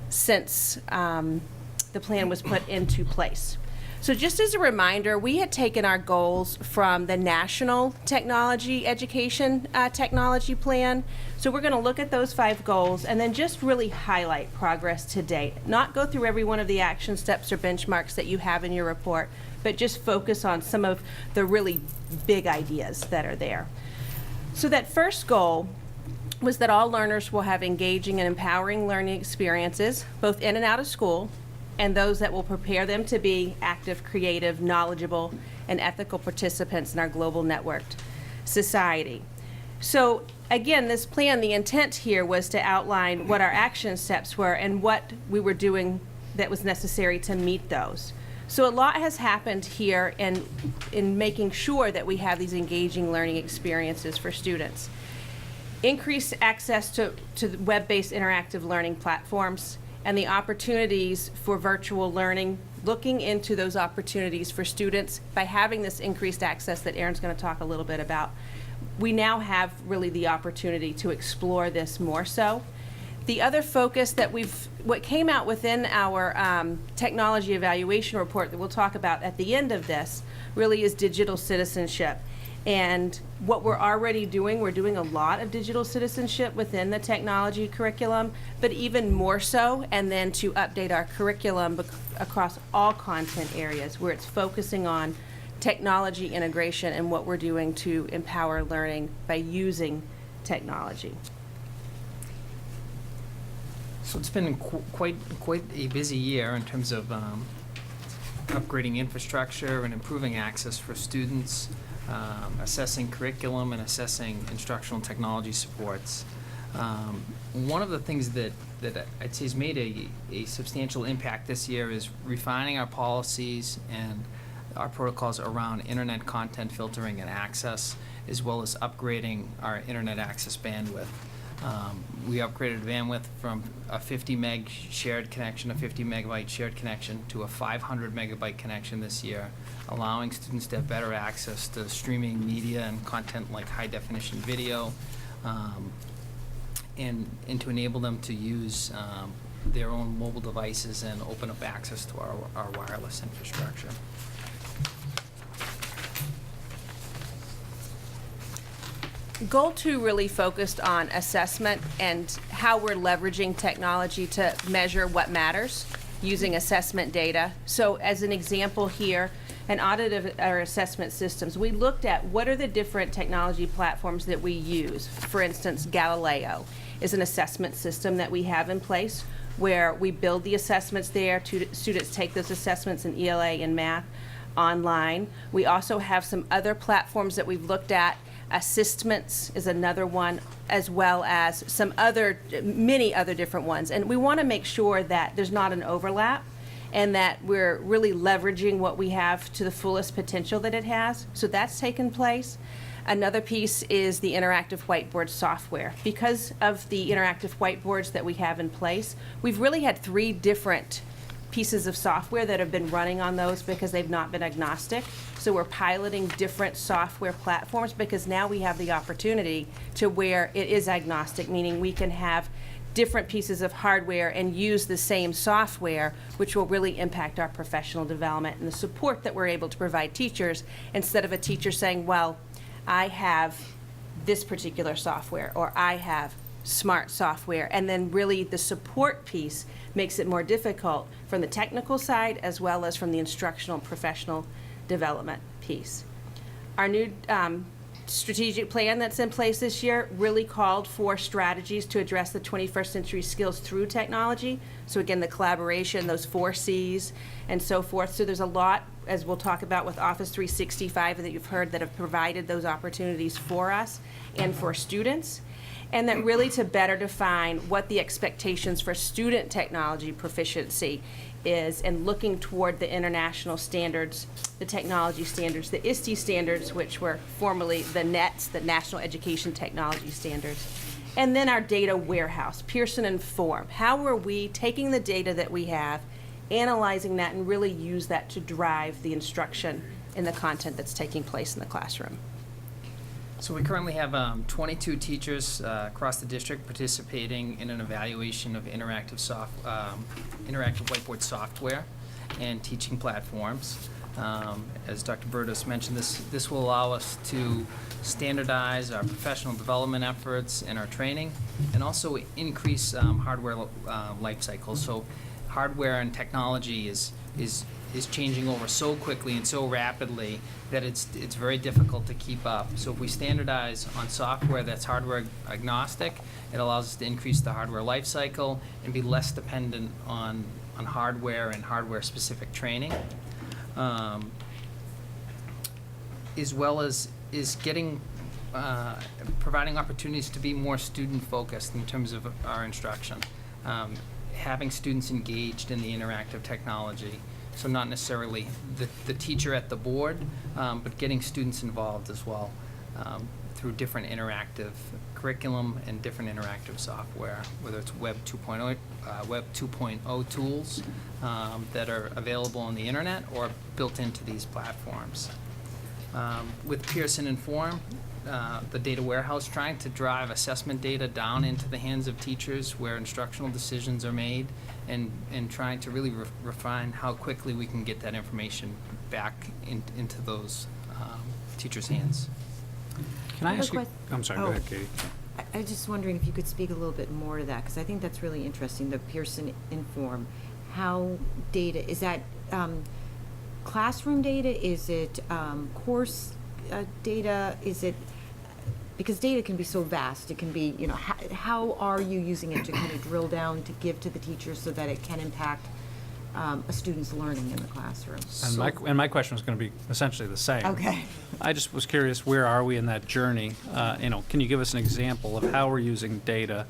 since the plan was put into place. So just as a reminder, we had taken our goals from the National Technology Education Technology Plan. So we're going to look at those 5 goals and then just really highlight progress to date. Not go through every one of the action steps or benchmarks that you have in your report, but just focus on some of the really big ideas that are there. So that first goal was that all learners will have engaging and empowering learning experiences, both in and out of school, and those that will prepare them to be active, creative, knowledgeable, and ethical participants in our global networked society. So again, this plan, the intent here was to outline what our action steps were and what we were doing that was necessary to meet those. So a lot has happened here in making sure that we have these engaging learning experiences for students. Increased access to web-based interactive learning platforms, and the opportunities for virtual learning, looking into those opportunities for students by having this increased access that Aaron's going to talk a little bit about. We now have really the opportunity to explore this more so. The other focus that what came out within our technology evaluation report that we'll talk about at the end of this really is digital citizenship. And what we're already doing, we're doing a lot of digital citizenship within the technology curriculum, but even more so, and then to update our curriculum across all content areas where it's focusing on technology integration and what we're doing to empower learning by using technology. So it's been quite a busy year in terms of upgrading infrastructure and improving access for students, assessing curriculum and assessing instructional technology supports. One of the things that I'd say has made a substantial impact this year is refining our policies and our protocols around internet content filtering and access, as well as upgrading our internet access bandwidth. We upgraded bandwidth from a 50 meg shared connection, a 50 megabyte shared connection, to a 500 megabyte connection this year, allowing students to have better access to streaming media and content like high definition video, and to enable them to use their own mobile devices and open up access to our wireless infrastructure. Goal 2 really focused on assessment and how we're leveraging technology to measure what matters using assessment data. So as an example here, an audit of our assessment systems, we looked at what are the different technology platforms that we use. For instance, Galileo is an assessment system that we have in place where we build the assessments there. Students take those assessments in ELA and math online. We also have some other platforms that we've looked at. Assessments is another one, as well as some other, many other different ones. And we want to make sure that there's not an overlap and that we're really leveraging what we have to the fullest potential that it has. So that's taken place. Another piece is the interactive whiteboard software. Because of the interactive whiteboards that we have in place, we've really had 3 different pieces of software that have been running on those because they've not been agnostic. So we're piloting different software platforms because now we have the opportunity to where it is agnostic, meaning we can have different pieces of hardware and use the same software, which will really impact our professional development and the support that we're able to provide teachers, instead of a teacher saying, well, I have this particular software, or I have smart software, and then really the support piece makes it more difficult from the technical side as well as from the instructional professional development piece. Our new strategic plan that's in place this year really called for strategies to address the 21st century skills through technology. So again, the collaboration, those 4 C's and so forth. So there's a lot, as we'll talk about with Office 365 that you've heard, that have provided those opportunities for us and for students. And that really to better define what the expectations for student technology proficiency is, and looking toward the international standards, the technology standards, the ISTE standards, which were formerly the NETS, the National Education Technology Standards. And then our data warehouse, Pearson Inform. How are we taking the data that we have, analyzing that, and really use that to drive the instruction in the content that's taking place in the classroom? So we currently have 22 teachers across the district participating in an evaluation of interactive whiteboard software and teaching platforms. As Dr. Burdos mentioned, this will allow us to standardize our professional development efforts and our training, and also increase hardware life cycle. So hardware and technology is changing over so quickly and so rapidly that it's very difficult to keep up. So if we standardize on software that's hardware agnostic, it allows us to increase the hardware life cycle and be less dependent on hardware and hardware specific training, as well as getting providing opportunities to be more student focused in terms of our instruction, having students engaged in the interactive technology. So not necessarily the teacher at the board, but getting students involved as well through different interactive curriculum and different interactive software, whether it's Web 2.0 tools that are available on the internet or built into these platforms. With Pearson Inform, the data warehouse, trying to drive assessment data down into the hands of teachers where instructional decisions are made, and trying to really refine how quickly we can get that information back into those teachers' hands. Can I have a ask you? quest- I'm sorry, go Oh. ahead, Katie. I was just wondering if you could speak a little bit more to that, because I think that's really interesting, the Pearson Inform. How data, is that classroom data? Is it course data? Is it, because data can be so vast, it can be, you know, how are you using it to kind of drill down to give to the teachers so that it can impact a student's learning in the classroom? And my question was going to be essentially the same. Okay. I just was curious, where are we in that journey? Can you give us an example of how we're using data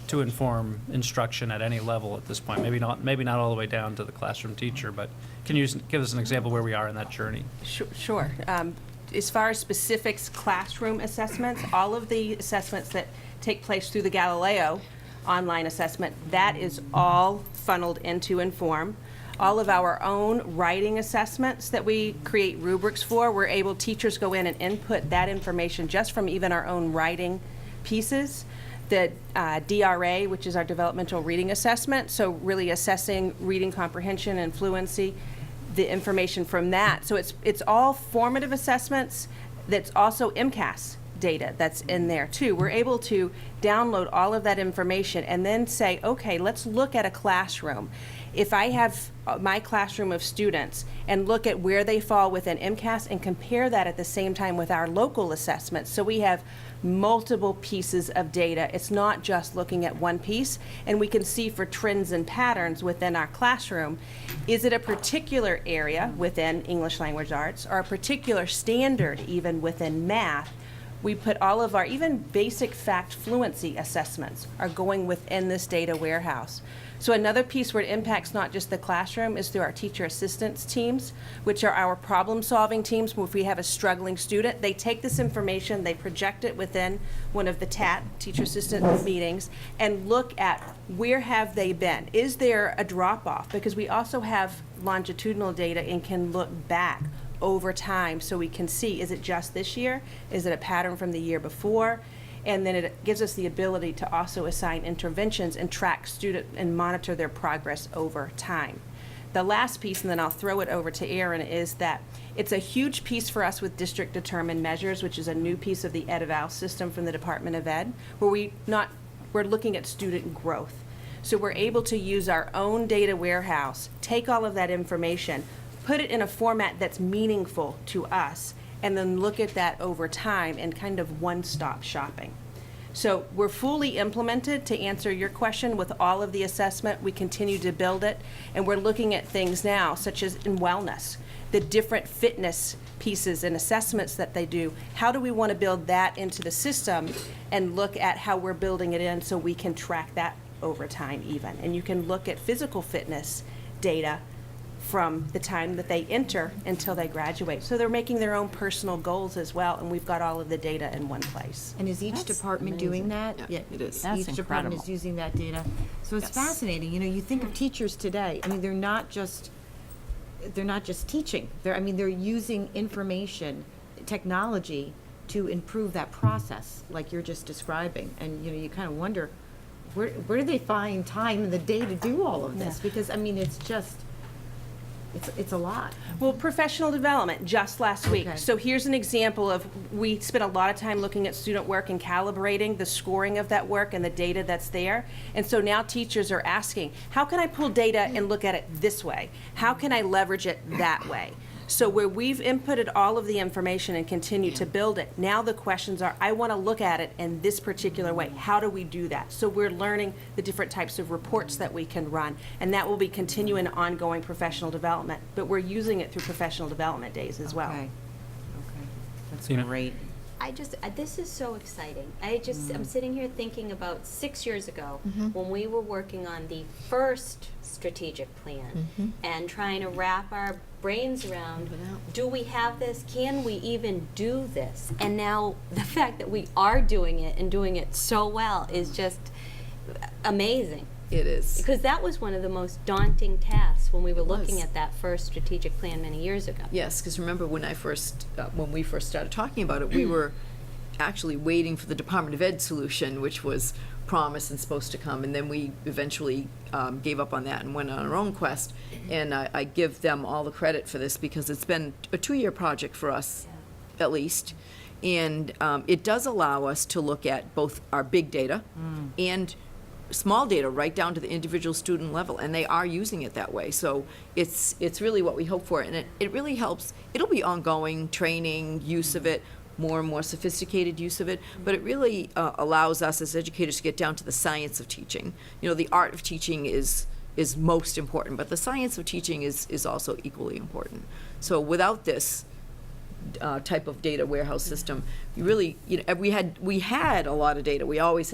to inform instruction at any level at this point? Maybe not all the way down to the classroom teacher, but can you give us an example where we are in that journey? Sure. As far as specifics, classroom assessments, all of the assessments that take place through the Galileo online assessment, that is all funneled into Inform. All of our own writing assessments that we create rubrics for, teachers go in and input that information just from even our own writing pieces. The DRA, which is our developmental reading assessment, so really assessing reading comprehension and fluency, the information from that. So it's all formative assessments. That's also MCAS data that's in there too. We're able to download all of that information and then say, okay, let's look at a classroom. If I have my classroom of students and look at where they fall within MCAS and compare that at the same time with our local assessments, so we have multiple pieces of data. It's not just looking at one piece, and we can see for trends and patterns within our classroom. Is it a particular area within English language arts or a particular standard even within math? We put all of our even basic fact fluency assessments are going within this data warehouse. So another piece where it impacts not just the classroom is through our teacher assistance teams, which are our problem-solving teams. If we have a struggling student, they take this information, they project it within one of the TAT, teacher assistant meetings, and look at where have they been. Is there a drop-off? Because we also have longitudinal data and can look back over time so we can see, is it just this year? Is it a pattern from the year before? And then it gives us the ability to also assign interventions and track student and monitor their progress over time. The last piece, and then I'll throw it over to Erin, is that it's a huge piece for us with district determined measures, which is a new piece of the ed-eval system from the Department of Ed, where we're looking at student growth. So we're able to use our own data warehouse, take all of that information, put it in a format that's meaningful to us, and then look at that over time and kind of one-stop shopping. So we're fully implemented, to answer your question, with all of the assessment. We continue to build it, and we're looking at things now, such as in wellness, the different fitness pieces and assessments that they do. How do we want to build that into the system and look at how we're building it in so we can track that over time even? And you can look at physical fitness data from the time that they enter until they graduate. So they're making their own personal goals as well, and we've got all of the data in one place. And is each That's department doing that? Yeah, it is. That's Each department is incredible. using that data. So it's Yes. fascinating. You know, you think of teachers today, I mean, they're not just teaching. They're using information, technology to improve that process, like you're just describing. And, you know, you kind of wonder, where do they find time in the day to do all of this? Because, I mean, it's just, it's a lot. Well, professional development, just last week. Okay. So here's an example of, we spent a lot of time looking at student work and calibrating the scoring of that work and the data that's there. And so now teachers are asking, how can I pull data and look at it this way? How can I leverage it that way? So where we've inputted all of the information and continue to build it, now the questions are, I want to look at it in this particular way. How do we do that? So we're learning the different types of reports that we can run, and that will be continuing ongoing professional development. But we're using it through professional development days as well. Okay. That's You know- great. This is so exciting. I'm sitting here thinking about 6 years ago when we were working on the first strategic plan and trying to wrap our brains around, do we have this? Can we even do this? And now the fact that we are doing it and doing it so well is just amazing. It is. Because that was one of the most daunting tasks when we were It looking was. at that first strategic plan many years ago. Yes, because remember when we first started talking about it, we were actually waiting for the Department of Ed solution, which was promised and supposed to come, and then we eventually gave up on that and went on our own quest. And I give them all the credit for this because it's been a 2-year project for us, at least. And it does allow us to look at both our big data and small data right down to the individual student level, and they are using it that way. So it's really what we hope for, and it really helps. It'll be ongoing training, use of it, more and more sophisticated use of it, but it really allows us as educators to get down to the science of teaching. You know, the art of teaching is most important, but the science of teaching is also equally important. So without this type of data warehouse system, you really, you know, we had a lot of data. We always,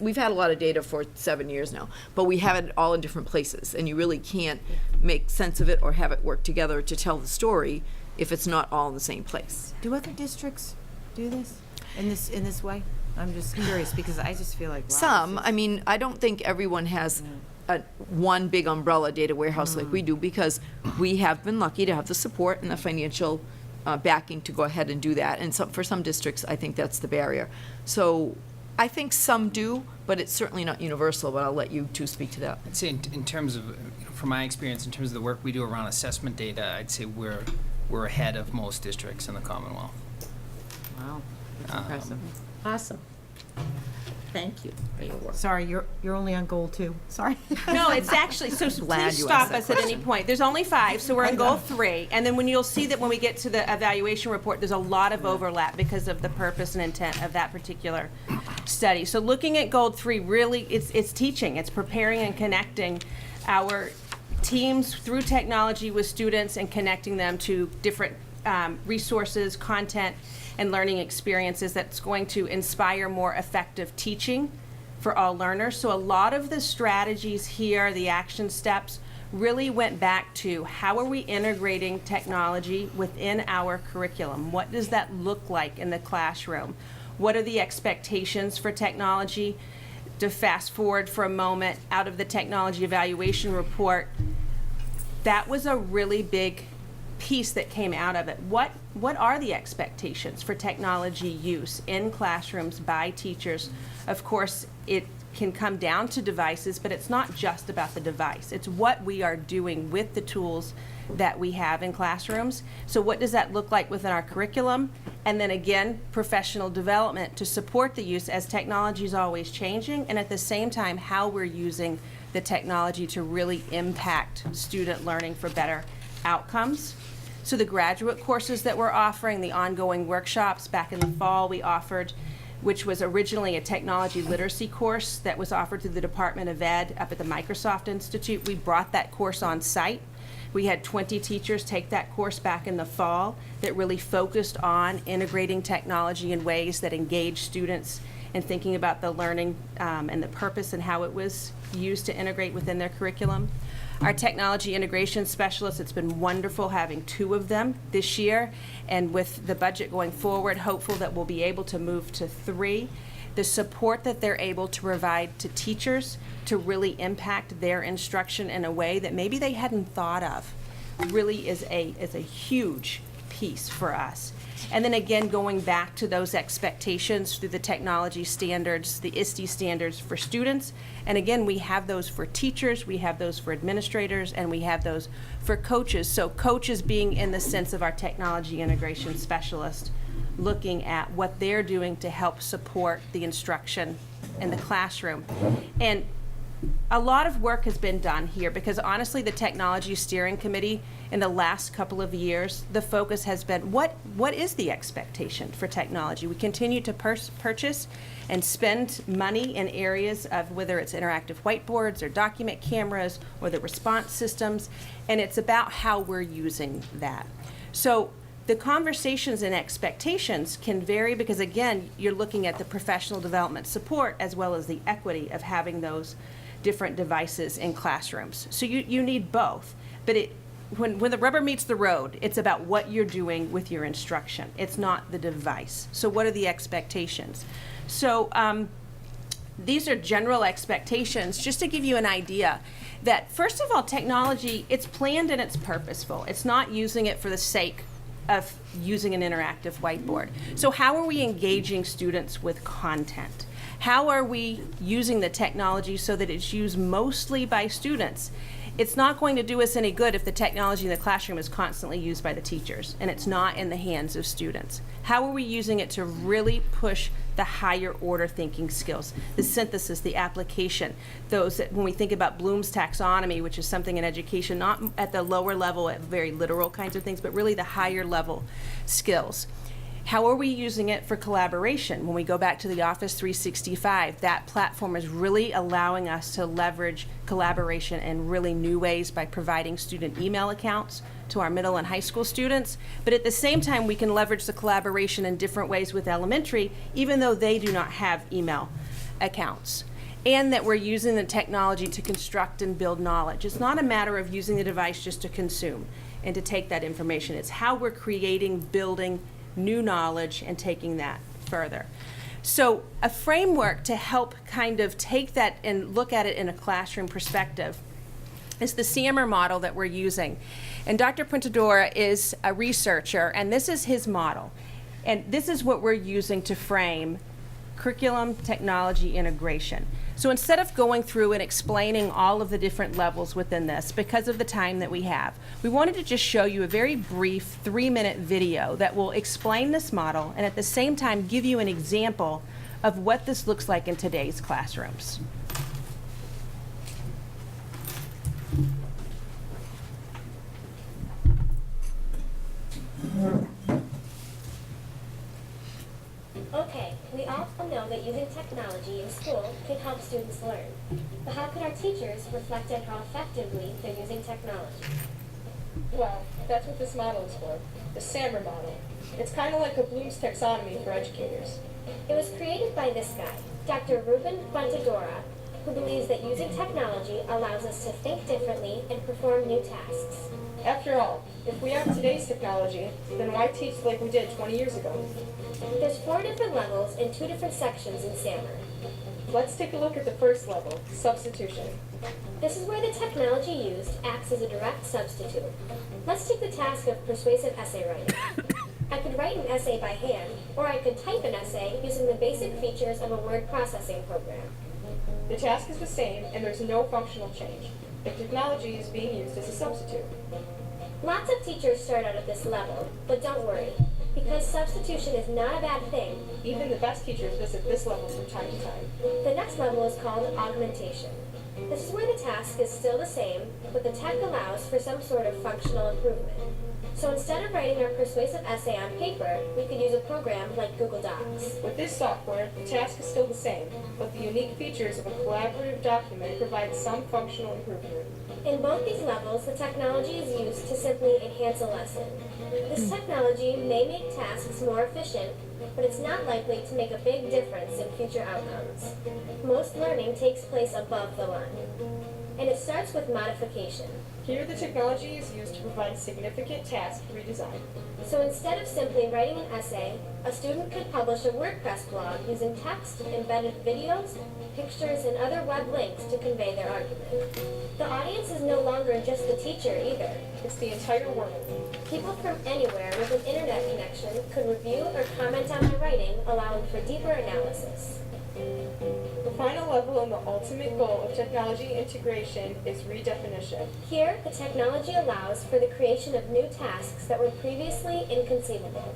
we've had a lot of data for 7 years now, but we have it all in different places, and you really can't make sense of it or have it work together to tell the story if it's not all in the same place. Do other districts do this in this way? I'm just curious because I just feel like, wow, Some, I mean, I don't think everyone has one big umbrella data warehouse like we do, because we have been lucky to have the support and the financial backing to go ahead and do that. And for some districts, I think that's the barrier. So I think some do, but it's certainly not universal, but I'll let you two speak to that. I'd say in terms of, from my experience, in terms of the work we do around assessment data, I'd say we're ahead of most districts in the Commonwealth. Wow, that's Um, impressive. Awesome. Thank you for your work. Sorry, you're only on goal 2. Sorry. No, it's actually, so Glad please you stop asked that us at any question. point. There's only 5, so we're on goal 3. And then when you'll see that when we get to the evaluation report, there's a lot of overlap because of the purpose and intent of that particular study. So looking at goal 3, really, it's teaching. It's preparing and connecting our teams through technology with students and connecting them to different resources, content, and learning experiences that's going to inspire more effective teaching for all learners. So a lot of the strategies here, the action steps, really went back to how are we integrating technology within our curriculum? What does that look like in the classroom? What are the expectations for technology? To fast forward for a moment, out of the technology evaluation report, that was a really big piece that came out of it. What are the expectations for technology use in classrooms by teachers? Of course, it can come down to devices, but it's not just about the device. It's what we are doing with the tools that we have in classrooms. So what does that look like within our curriculum? And then again, professional development to support the use as technology is always changing, and at the same time, how we're using the technology to really impact student learning for better outcomes. So the graduate courses that we're offering, the ongoing workshops, back in the fall we offered, which was originally a technology literacy course that was offered through the Department of Ed up at the Microsoft Institute. We brought that course on site. We had 20 teachers take that course back in the fall that really focused on integrating technology in ways that engage students in thinking about the learning and the purpose and how it was used to integrate within their curriculum. Our technology integration specialists, it's been wonderful having 2 of them this year, and with the budget going forward, hopeful that we'll be able to move to 3. The support that they're able to provide to teachers to really impact their instruction in a way that maybe they hadn't thought of really is a huge piece for us. And then again, going back to those expectations through the technology standards, the ISTE standards for students. And again, we have those for teachers, we have those for administrators, and we have those for coaches. So coaches being in the sense of our technology integration specialist, looking at what they're doing to help support the instruction in the classroom. And a lot of work has been done here because honestly, the Technology Steering Committee in the last couple of years, the focus has been what is the expectation for technology? We continue to purchase and spend money in areas of whether it's interactive whiteboards or document cameras or the response systems, and it's about how we're using that. So the conversations and expectations can vary because again, you're looking at the professional development support as well as the equity of having those different devices in classrooms. So you need both, but when the rubber meets the road, it's about what you're doing with your instruction. It's not the device. So what are the expectations? So these are general expectations, just to give you an idea that first of all, technology, it's planned and it's purposeful. It's not using it for the sake of using an interactive whiteboard. So how are we engaging students with content? How are we using the technology so that it's used mostly by students? It's not going to do us any good if the technology in the classroom is constantly used by the teachers and it's not in the hands of students. How are we using it to really push the higher order thinking skills, the synthesis, the application, those that when we think about Bloom's taxonomy, which is something in education, not at the lower level, at very literal kinds of things, but really the higher level skills. How are we using it for collaboration? When we go back to the Office 365, that platform is really allowing us to leverage collaboration in really new ways by providing student email accounts to our middle and high school students. But at the same time, we can leverage the collaboration in different ways with elementary, even though they do not have email accounts. And that we're using the technology to construct and build knowledge. It's not a matter of using the device just to consume and to take that information. It's how we're creating, building new knowledge and taking that further. So a framework to help kind of take that and look at it in a classroom perspective is the SAMR model that we're using. And Dr. Puntadora is a researcher, and this is his model. And this is what we're using to frame curriculum technology integration. So instead of going through and explaining all of the different levels within this, because of the time that we have, we wanted to just show you a very brief 3-minute video that will explain this model and at the same time give you an example of what this looks like in today's classrooms. Okay, we all know that using technology in school can help students learn. But how can our teachers reflect on how effectively they're using technology? Well, that's what this model is for, the SAMR model. It's kind of like a Bloom's taxonomy for educators. It was created by this guy, Dr. Ruben Fuentedora, who believes that using technology allows us to think differently and perform new tasks. After all, if we have today's technology, then why teach like we did 20 years ago? There's 4 different levels and 2 different sections in SAMR. Let's take a look at the first level, substitution. This is where the technology used acts as a direct substitute. Let's take the task of persuasive essay writing. I could write an essay by hand, or I could type an essay using the basic features of a word processing program. The task is the same, and there's no functional change. The technology is being used as a substitute. Lots of teachers start out at this level, but don't worry, because substitution is not a bad thing. Even the best teachers visit this level from time to time. The next level is called augmentation. This is where the task is still the same, but the tech allows for some sort of functional improvement. So instead of writing our persuasive essay on paper, we could use a program like Google Docs. With this software, the task is still the same, but the unique features of a collaborative document provide some functional improvement. In both these levels, the technology is used to simply enhance a lesson. This technology may make tasks more efficient, but it's not likely to make a big difference in future outcomes. Most learning takes place above the line, and it starts with modification. Here, the technology is used to provide significant task redesign. So instead of simply writing an essay, a student could publish a WordPress blog using text, embedded videos, pictures, and other web links to convey their argument. The audience is no longer just the teacher either. It's the entire world. People from anywhere with an internet connection could review or comment on my writing, allowing for deeper analysis. The final level and the ultimate goal of technology integration is redefinition. Here, the technology allows for the creation of new tasks that were previously inconceivable.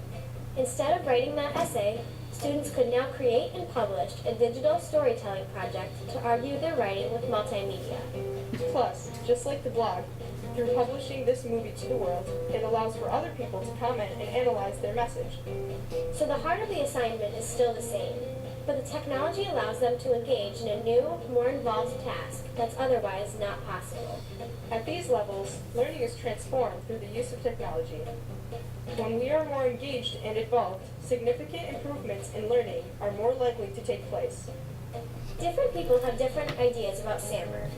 Instead of writing that essay, students could now create and publish a digital storytelling project to argue their writing with multimedia. Plus, just like the blog, through publishing this movie to the world, it allows for other people to comment and analyze their message. So the heart of the assignment is still the same, but the technology allows them to engage in a new, more involved task that's otherwise not possible. At these levels, learning is transformed through the use of technology. When we are more engaged and involved, significant improvements in learning are more likely to take place. Different people have different ideas about SAMR.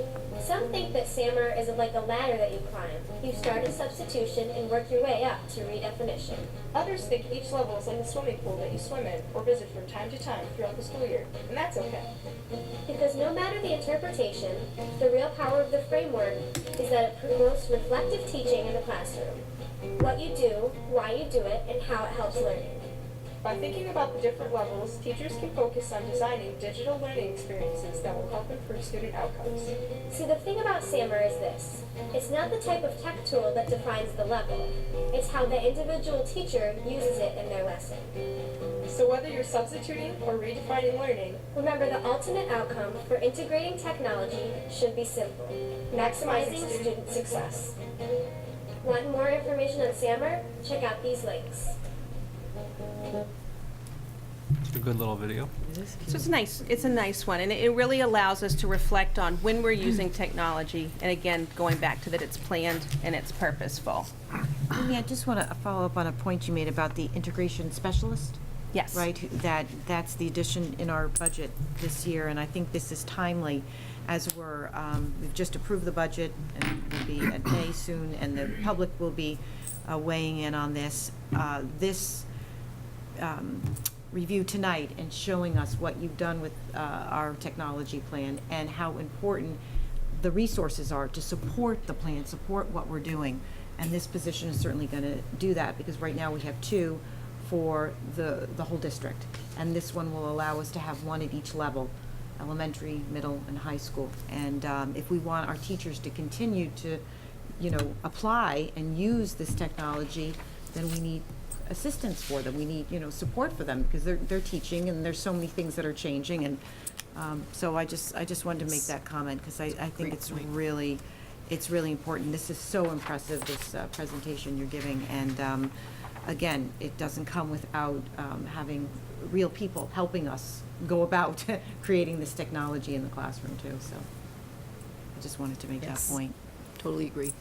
Some think that SAMR is like a ladder that you climb. You start at substitution and work your way up to redefinition. Others think each level is like a swimming pool that you swim in or visit from time to time throughout the school year, and that's okay. Because no matter the interpretation, the real power of the framework is that it promotes reflective teaching in the classroom. What you do, why you do it, and how it helps learning. By thinking about the different levels, teachers can focus on designing digital learning experiences that will help improve student outcomes. See, the thing about SAMR is this. It's not the type of tech tool that defines the level. It's how the individual teacher uses it in their lesson. So whether you're substituting or redefining learning, remember the ultimate outcome for integrating technology should be simple. Maximizing student success. Want more information on SAMR? Check out these links. It's a good little video. So it's a nice one, and it really allows us to reflect on when we're using technology, and again, going back to that it's planned and it's purposeful. Amy, I just want to follow up on a point you made about the integration specialist. Yes. Right, that's the addition in our budget this year, and I think this is timely as we've just approved the budget, and we'll be at May soon, and the public will be weighing in on this. This review tonight and showing us what you've done with our technology plan and how important the resources are to support the plan, support what we're doing. And this position is certainly going to do that, because right now we have 2 for the whole district. And this one will allow us to have one at each level, elementary, middle, and high school. And if we want our teachers to continue to, apply and use this technology, then we need assistance for them. We need, support for them, because they're teaching, and there's so many things that are changing. And so I just wanted to make that comment, because I think it's really important. This is so impressive, this presentation you're giving. And again, it doesn't come without having real people helping us go about creating this technology in the classroom too. So I just wanted to make that Yes. point. Totally agree.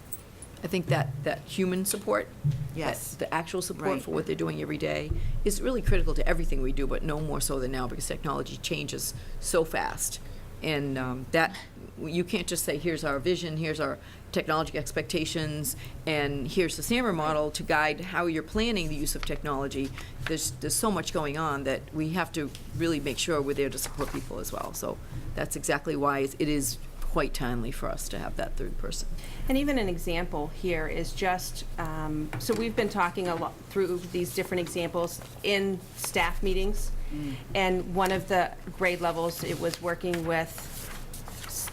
I think that human support, Yes. the actual support Right. for what they're doing every day is really critical to everything we do, but no more so than now, because technology changes so fast. And that, you can't just say, here's our vision, here's our technology expectations, and here's the SAMR model to guide how you're planning the use of technology. There's so much going on that we have to really make sure we're there to support people as well. So that's exactly why it is quite timely for us to have that third person. And even an example here is just, so we've been talking a lot through these different examples in staff meetings. And one of the grade levels, it was working with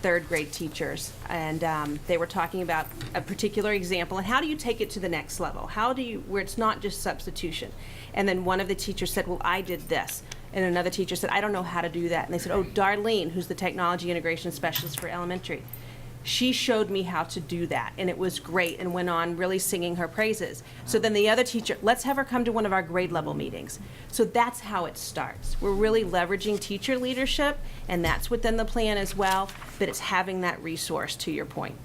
third grade teachers. And they were talking about a particular example, and how do you take it to the next level? How do you, where it's not just substitution? And then one of the teachers said, well, I did this. And another teacher said, I don't know how to do that. And they said, oh, Darlene, who's the technology integration specialist for elementary, she showed me how to do that, and it was great, and went on really singing her praises. So then the other teacher, let's have her come to one of our grade level meetings. So that's how it starts. We're really leveraging teacher leadership, and that's within the plan as well, but it's having that resource, to your point.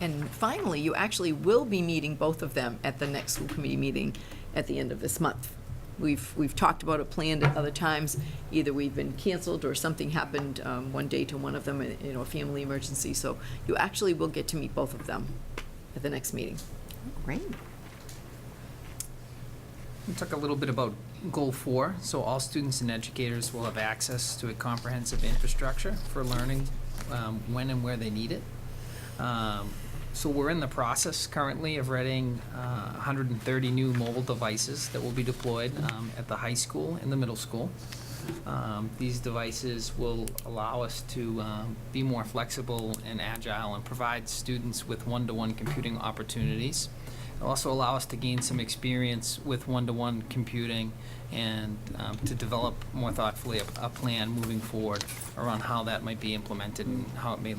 And finally, you actually will be meeting both of them at the next school committee meeting at the end of this month. We've talked about it, planned at other times. Either we've been canceled or something happened one day to one of them, a family emergency. So you actually will get to meet both of them at the next meeting. Great. We talk a little bit about Goal 4. So all students and educators will have access to a comprehensive infrastructure for learning when and where they need it. So we're in the process currently of readying 130 new mobile devices that will be deployed at the high school and the middle school. These devices will allow us to be more flexible and agile and provide students with one-to-one computing opportunities. It'll also allow us to gain some experience with one-to-one computing and to develop more thoughtfully a plan moving forward around how that might be implemented and how it may,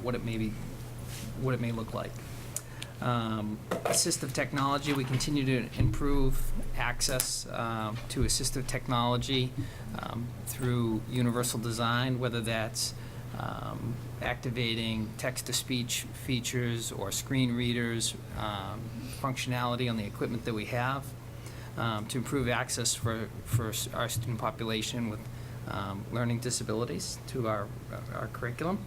what it may look like. Assistive technology, we continue to improve access to assistive technology through universal design, whether that's activating text-to-speech features or screen readers, functionality on the equipment that we have, to improve access for our student population with learning disabilities to our curriculum.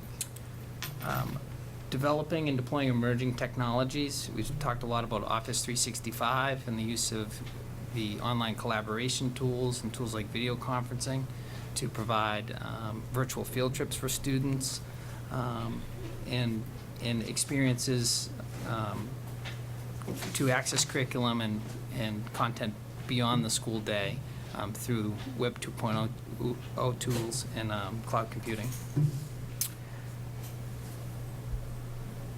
Developing and deploying emerging technologies. We've talked a lot about Office 365 and the use of the online collaboration tools and tools like video conferencing to provide virtual field trips for students and experiences to access curriculum and content beyond the school day through Web 2.0 tools and cloud computing.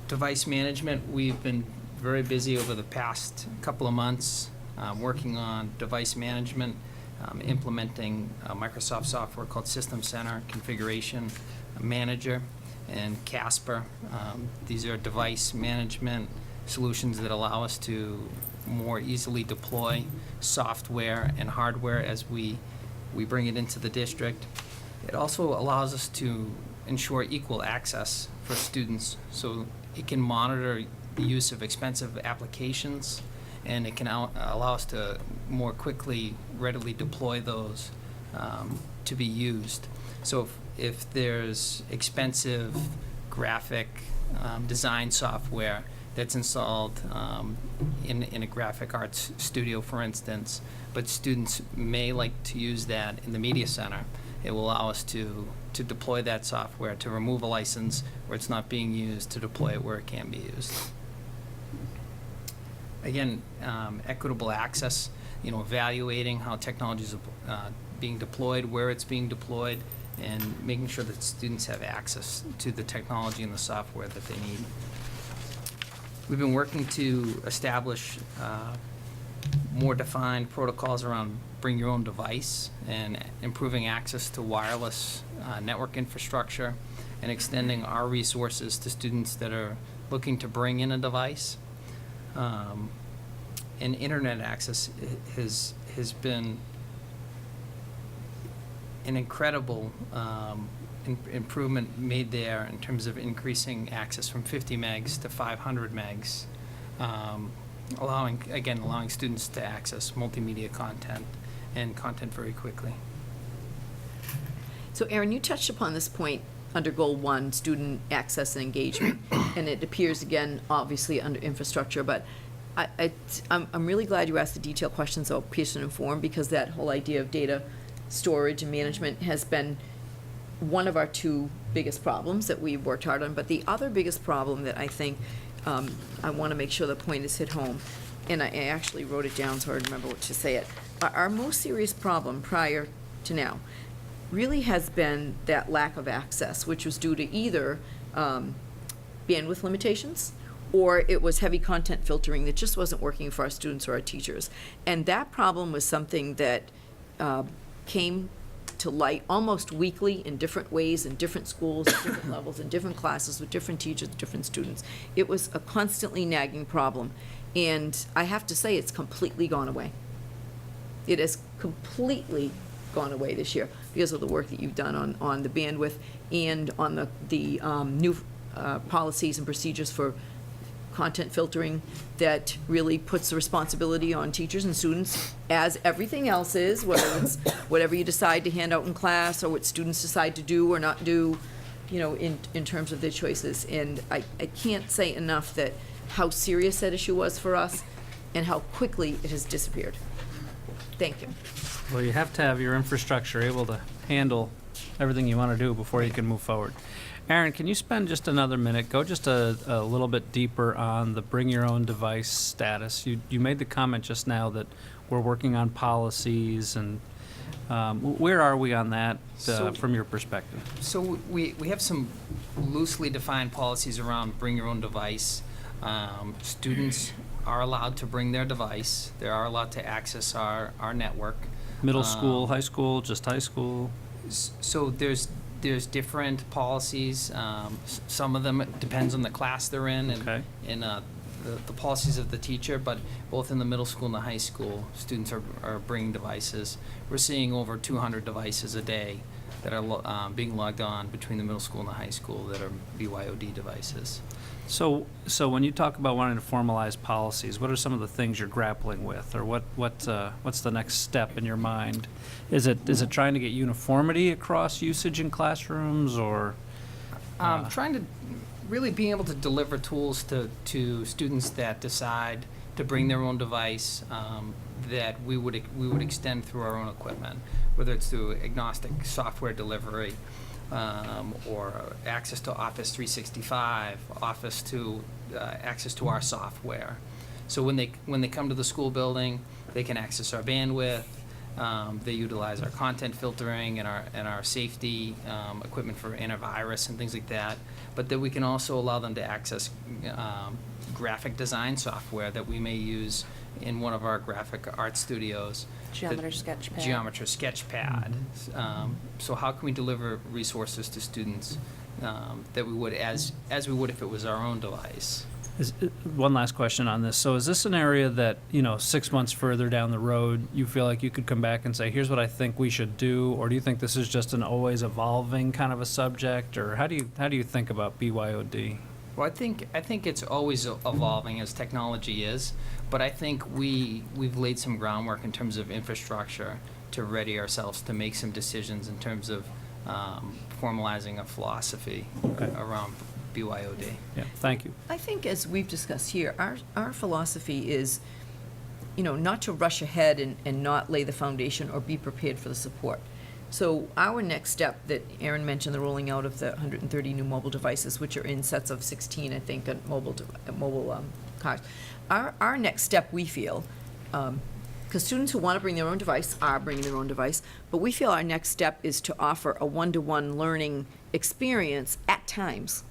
Device management, we've been very busy over the past couple of months working on device management, implementing Microsoft software called System Center, Configuration Manager, and Casper. These are device management solutions that allow us to more easily deploy software and hardware as we bring it into the district. It also allows us to ensure equal access for students, so it can monitor the use of expensive applications, and it can allow us to more quickly, readily deploy those to be used. So if there's expensive graphic design software that's installed in a graphic arts studio, for instance, but students may like to use that in the media center, it will allow us to deploy that software, to remove a license where it's not being used, to deploy it where it can be used. Again, equitable access. evaluating how technology is being deployed, where it's being deployed, and making sure that students have access to the technology and the software that they need. We've been working to establish more defined protocols around bring your own device and improving access to wireless network infrastructure and extending our resources to students that are looking to bring in a device. And internet access has been an incredible improvement made there in terms of increasing access from 50 megs to 500 megs, allowing students to access multimedia content and content very quickly. So Erin, you touched upon this point under Goal 1, student access and engagement, and it appears again, obviously, under infrastructure, but I'm really glad you asked the detailed questions about Pearson Inform, because that whole idea of data storage and management has been one of our two biggest problems that we've worked hard on. But the other biggest problem that I think I want to make sure the point is hit home, and I actually wrote it down so I remember what to say it. Our most serious problem prior to now really has been that lack of access, which was due to either bandwidth limitations, or it was heavy content filtering that just wasn't working for our students or our teachers. And that problem was something that came to light almost weekly in different ways, in different schools, at different levels, in different classes, with different teachers, different students. It was a constantly nagging problem. And I have to say, it's completely gone away. It has completely gone away this year because of the work that you've done on the bandwidth and on the new policies and procedures for content filtering that really puts the responsibility on teachers and students, as everything else is, whether it's whatever you decide to hand out in class or what students decide to do or not do, in terms of their choices. And I can't say enough that how serious that issue was for us and how quickly it has disappeared. Thank you. Well, you have to have your infrastructure able to handle everything you want to do before you can move forward. Aaron, can you spend just another minute, go just a little bit deeper on the bring your own device status? You made the comment just now that we're working on policies, and where are we on that from your perspective? So we have some loosely defined policies around bring your own device. Students are allowed to bring their device. They are allowed to access our network. Middle school, high school, just high school? So there's different policies. Some of them, it depends on the class they're in and the policies of the teacher, but both in the middle school and the high school, students are bringing devices. We're seeing over 200 devices a day that are being logged on between the middle school and the high school that are BYOD devices. So when you talk about wanting to formalize policies, what are some of the things you're grappling with, or what's the next step in your mind? Is it trying to get uniformity across usage in classrooms, or trying to really being able to deliver tools to students that decide to bring their own device, that we would extend through our own equipment, whether it's through agnostic software delivery, or access to Office 365, access to our software. So when they come to the school building, they can access our bandwidth. They utilize our content filtering and our safety equipment for antivirus and things like that. But that we can also allow them to access graphic design software that we may use in one of our graphic art studios. Geometry Sketchpad. Geometry Sketchpad. So how can we deliver resources to students that we would as we would if it was our own device? One last question on this. So is this an area that, 6 months further down the road, you feel like you could come back and say, here's what I think we should do? Or do you think this is just an always evolving kind of a subject? Or how do you think about BYOD? Well, I think it's always evolving as technology is, but I think we've laid some groundwork in terms of infrastructure to ready ourselves to make some decisions in terms of formalizing a philosophy around BYOD. Yeah, thank you. I think, as we've discussed here, our philosophy is, not to rush ahead and not lay the foundation or be prepared for the support. So our next step that Aaron mentioned, the rolling out of the 130 new mobile devices, which are in sets of 16, I think, on mobile cars. Our next step, we feel, because students who want to bring their own device are bringing their own device, but we feel our next step is to offer a one-to-one learning experience at times.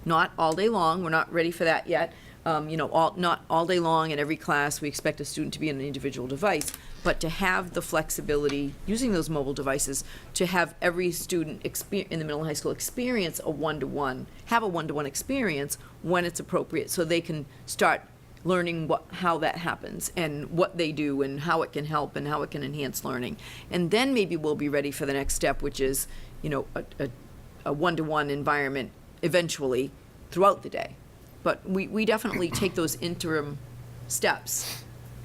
Not all day long, we're not ready for that yet. Not all day long in every class, we expect a student to be on an individual device, but to have the flexibility, using those mobile devices, to have every student in the middle and high school experience a one-to-one, have a one-to-one experience when it's appropriate, so they can start learning how that happens and what they do and how it can help and how it can enhance learning. And then maybe we'll be ready for the next step, which is, a one-to-one environment eventually throughout the day. But we definitely take those interim steps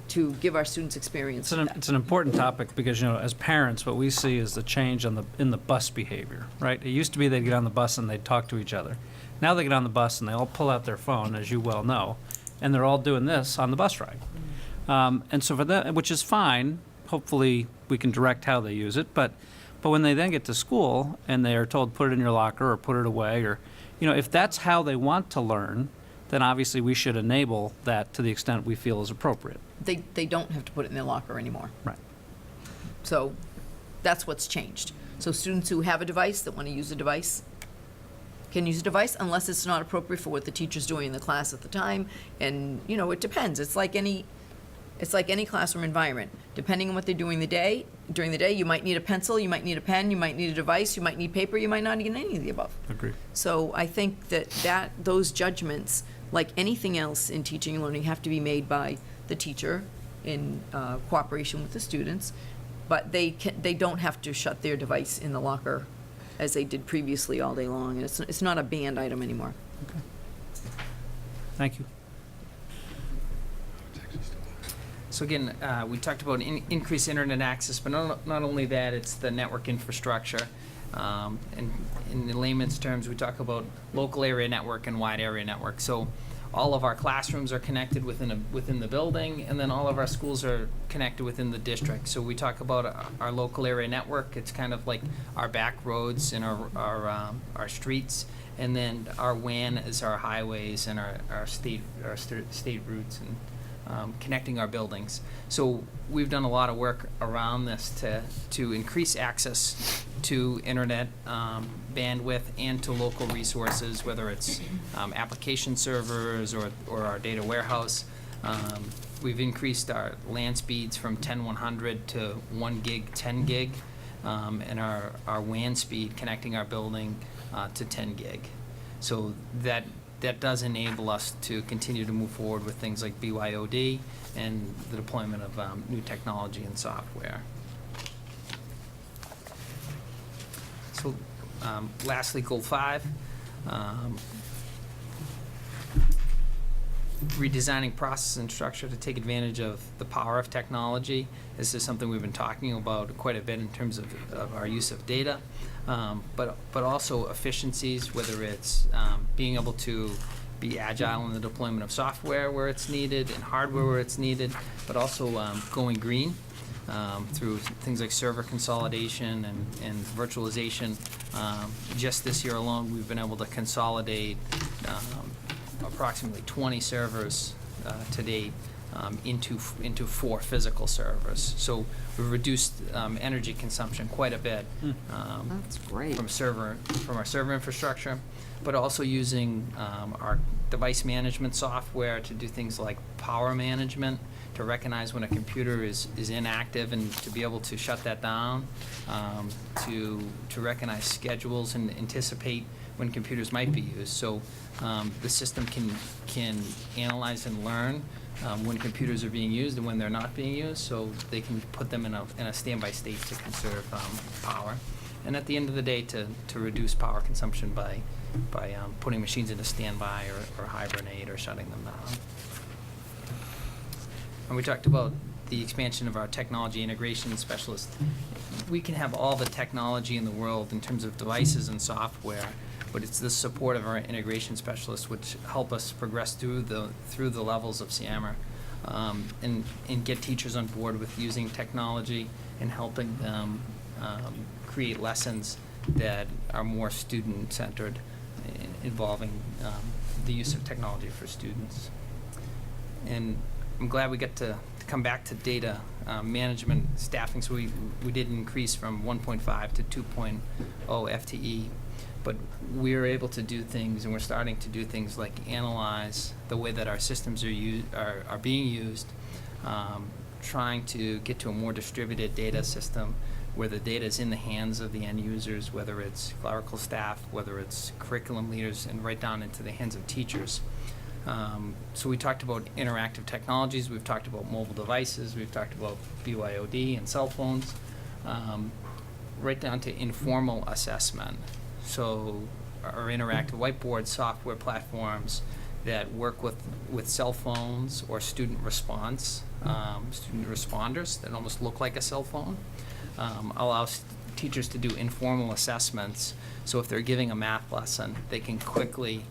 to give our students experience. It's an important topic because, as parents, what we see is the change in the bus behavior, right? It used to be they'd get on the bus and they'd talk to each other. Now they get on the bus and they all pull out their phone, as you well know, and they're all doing this on the bus ride. And so for that, which is fine, hopefully we can direct how they use it, but when they then get to school and they are told put it in your locker or put it away, or, if that's how they want to learn, then obviously we should enable that to the extent we feel is appropriate. They don't have to put it in their locker anymore. Right. So that's what's changed. So students who have a device, that want to use a device, can use a device unless it's not appropriate for what the teacher's doing in the class at the time. And, it depends. It's like any classroom environment. Depending on what they're doing during the day, you might need a pencil, you might need a pen, you might need a device, you might need paper, you might not need any of the above. Agreed. So I think that those judgments, like anything else in teaching and learning, have to be made by the teacher in cooperation with the students, but they don't have to shut their device in the locker as they did previously all day long. And it's not a banned item anymore. Okay. Thank you. So again, we talked about increased internet access, but not only that, it's the network infrastructure. And in the layman's terms, we talk about local area network and wide area network. So all of our classrooms are connected within the building, and then all of our schools are connected within the district. So we talk about our local area network. It's kind of like our back roads and our streets, and then our WAN is our highways and our state routes and connecting our buildings. So we've done a lot of work around this to increase access to internet bandwidth and to local resources, whether it's application servers or our data warehouse. We've increased our LAN speeds from 10/100 to 1 gig, 10 gig, and our WAN speed connecting our building to 10 gig. So that does enable us to continue to move forward with things like BYOD and the deployment of new technology and software. So lastly, goal 5, redesigning process and structure to take advantage of the power of technology. This is something we've been talking about quite a bit in terms of our use of data, but also efficiencies, whether it's being able to be agile in the deployment of software where it's needed and hardware where it's needed, but also going green through things like server consolidation and virtualization. Just this year alone, we've been able to consolidate approximately 20 servers to date into 4 physical servers. So we've reduced energy consumption quite a bit. That's great. From our server infrastructure, but also using our device management software to do things like power management, to recognize when a computer is inactive and to be able to shut that down, to recognize schedules and anticipate when computers might be used. So the system can analyze and learn when computers are being used and when they're not being used, so they can put them in a standby state to conserve power. And at the end of the day, to reduce power consumption by putting machines into standby or hibernate or shutting them down. And we talked about the expansion of our technology integration specialist. We can have all the technology in the world in terms of devices and software, but it's the support of our integration specialists which help us progress through the levels of SIAMR, and get teachers on board with using technology and helping them create lessons that are more student-centered, involving the use of technology for students. And I'm glad we get to come back to data management staffing, so we did increase from 1.5 to 2.0 FTE. But we're able to do things, and we're starting to do things like analyze the way that our systems are being used, trying to get to a more distributed data system where the data is in the hands of the end users, whether it's clerical staff, whether it's curriculum leaders, and right down into the hands of teachers. So we talked about interactive technologies, we've talked about mobile devices, we've talked about BYOD and cell phones, right down to informal assessment. So our interactive whiteboard software platforms that work with cell phones or student response, student responders that almost look like a cell phone, allows teachers to do informal assessments. So if they're giving a math lesson, they can quickly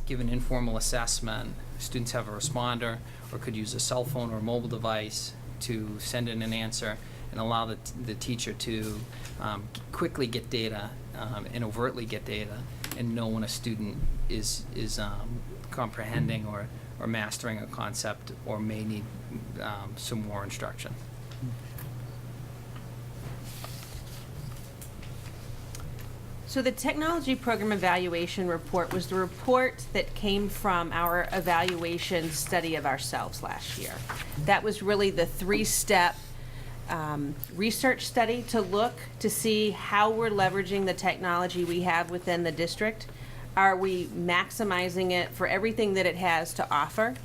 give an informal assessment. Students have a responder or could use a cell phone or a mobile device to send in an answer and allow the teacher to quickly get data and overtly get data and know when a student is comprehending or mastering a concept or may need some more instruction. So the technology program evaluation report was the report that came from our evaluation study of ourselves last year. That was really the 3-step research study to look to see how we're leveraging the technology we have within the district. Are we maximizing it for everything that it has to offer?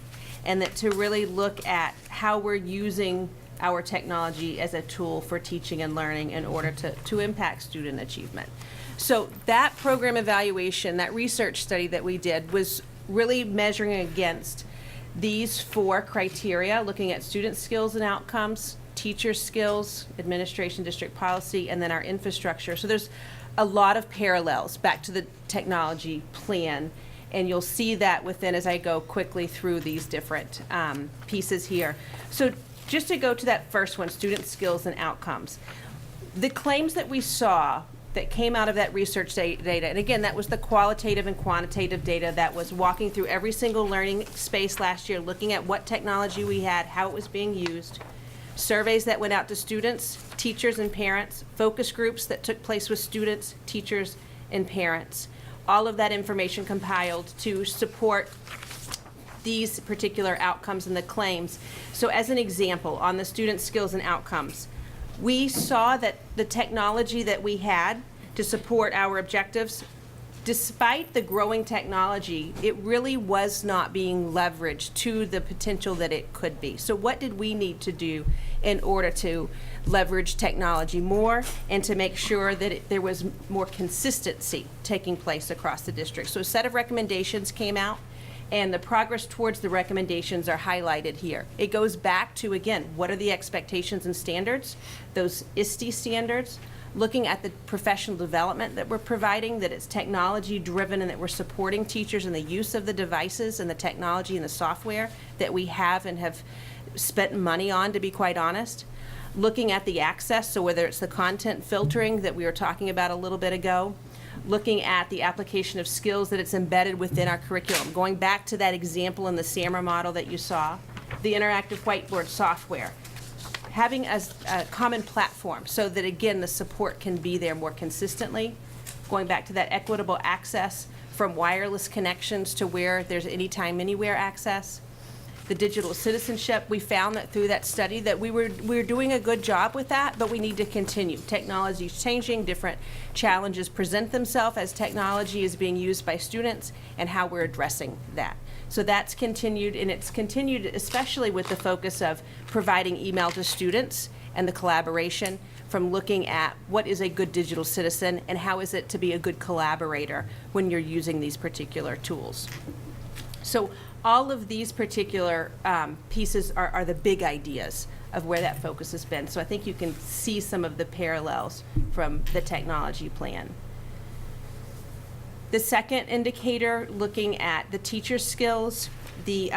And that to really look at how we're using our technology as a tool for teaching and learning in order to impact student achievement. So that program evaluation, that research study that we did was really measuring against these 4 criteria, looking at student skills and outcomes, teacher skills, administration, district policy, and then our infrastructure. So there's a lot of parallels back to the technology plan, and you'll see that within as I go quickly through these different pieces here. So just to go to that first one, student skills and outcomes. The claims that we saw that came out of that research data, and again, that was the qualitative and quantitative data that was walking through every single learning space last year, looking at what technology we had, how it was being used, surveys that went out to students, teachers, and parents, focus groups that took place with students, teachers, and parents. All of that information compiled to support these particular outcomes and the claims. So as an example, on the student skills and outcomes, we saw that the technology that we had to support our objectives, despite the growing technology, it really was not being leveraged to the potential that it could be. So what did we need to do in order to leverage technology more and to make sure that there was more consistency taking place across the district? So a set of recommendations came out, and the progress towards the recommendations are highlighted here. It goes back to, again, what are the expectations and standards, those ISTE standards, looking at the professional development that we're providing, that it's technology driven and that we're supporting teachers in the use of the devices and the technology and the software that we have and have spent money on, to be quite honest. Looking at the access, so whether it's the content filtering that we were talking about a little bit ago, looking at the application of skills that it's embedded within our curriculum. Going back to that example in the SAMR model that you saw, the interactive whiteboard software. Having a common platform so that, again, the support can be there more consistently. Going back to that equitable access from wireless connections to where there's anytime, anywhere access. The digital citizenship, we found that through that study that we're doing a good job with that, but we need to continue. Technology is changing, different challenges present themselves as technology is being used by students and how we're addressing that. So that's continued, and it's continued especially with the focus of providing email to students and the collaboration from looking at what is a good digital citizen and how is it to be a good collaborator when you're using these particular tools. So all of these particular pieces are the big ideas of where that focus has been. So I think you can see some of the parallels from the technology plan. The second indicator, looking at the teacher skills, the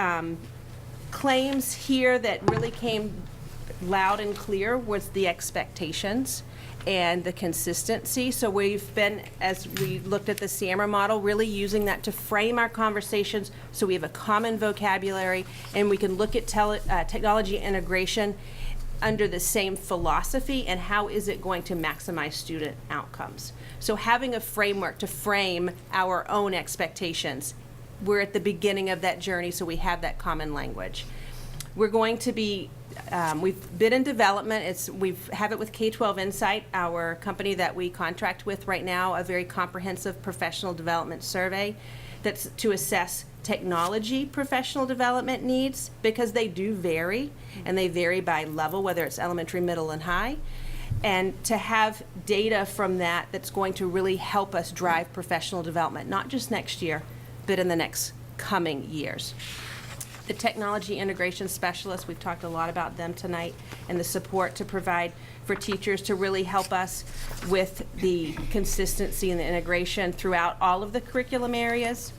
claims here that really came loud and clear was the expectations and the consistency. So we've been, as we looked at the SAMR model, really using that to frame our conversations so we have a common vocabulary and we can look at technology integration under the same philosophy and how is it going to maximize student outcomes. So having a framework to frame our own expectations. We're at the beginning of that journey, so we have that common language. We're going to be, we've been in development. We have it with K-12 Insight, our company that we contract with right now, a very comprehensive professional development survey that's to assess technology professional development needs, because they do vary, and they vary by level, whether it's elementary, middle, and high. And to have data from that that's going to really help us drive professional development, not just next year, but in the next coming years. The technology integration specialists, we've talked a lot about them tonight, and the support to provide for teachers to really help us with the consistency and the integration throughout all of the curriculum areas,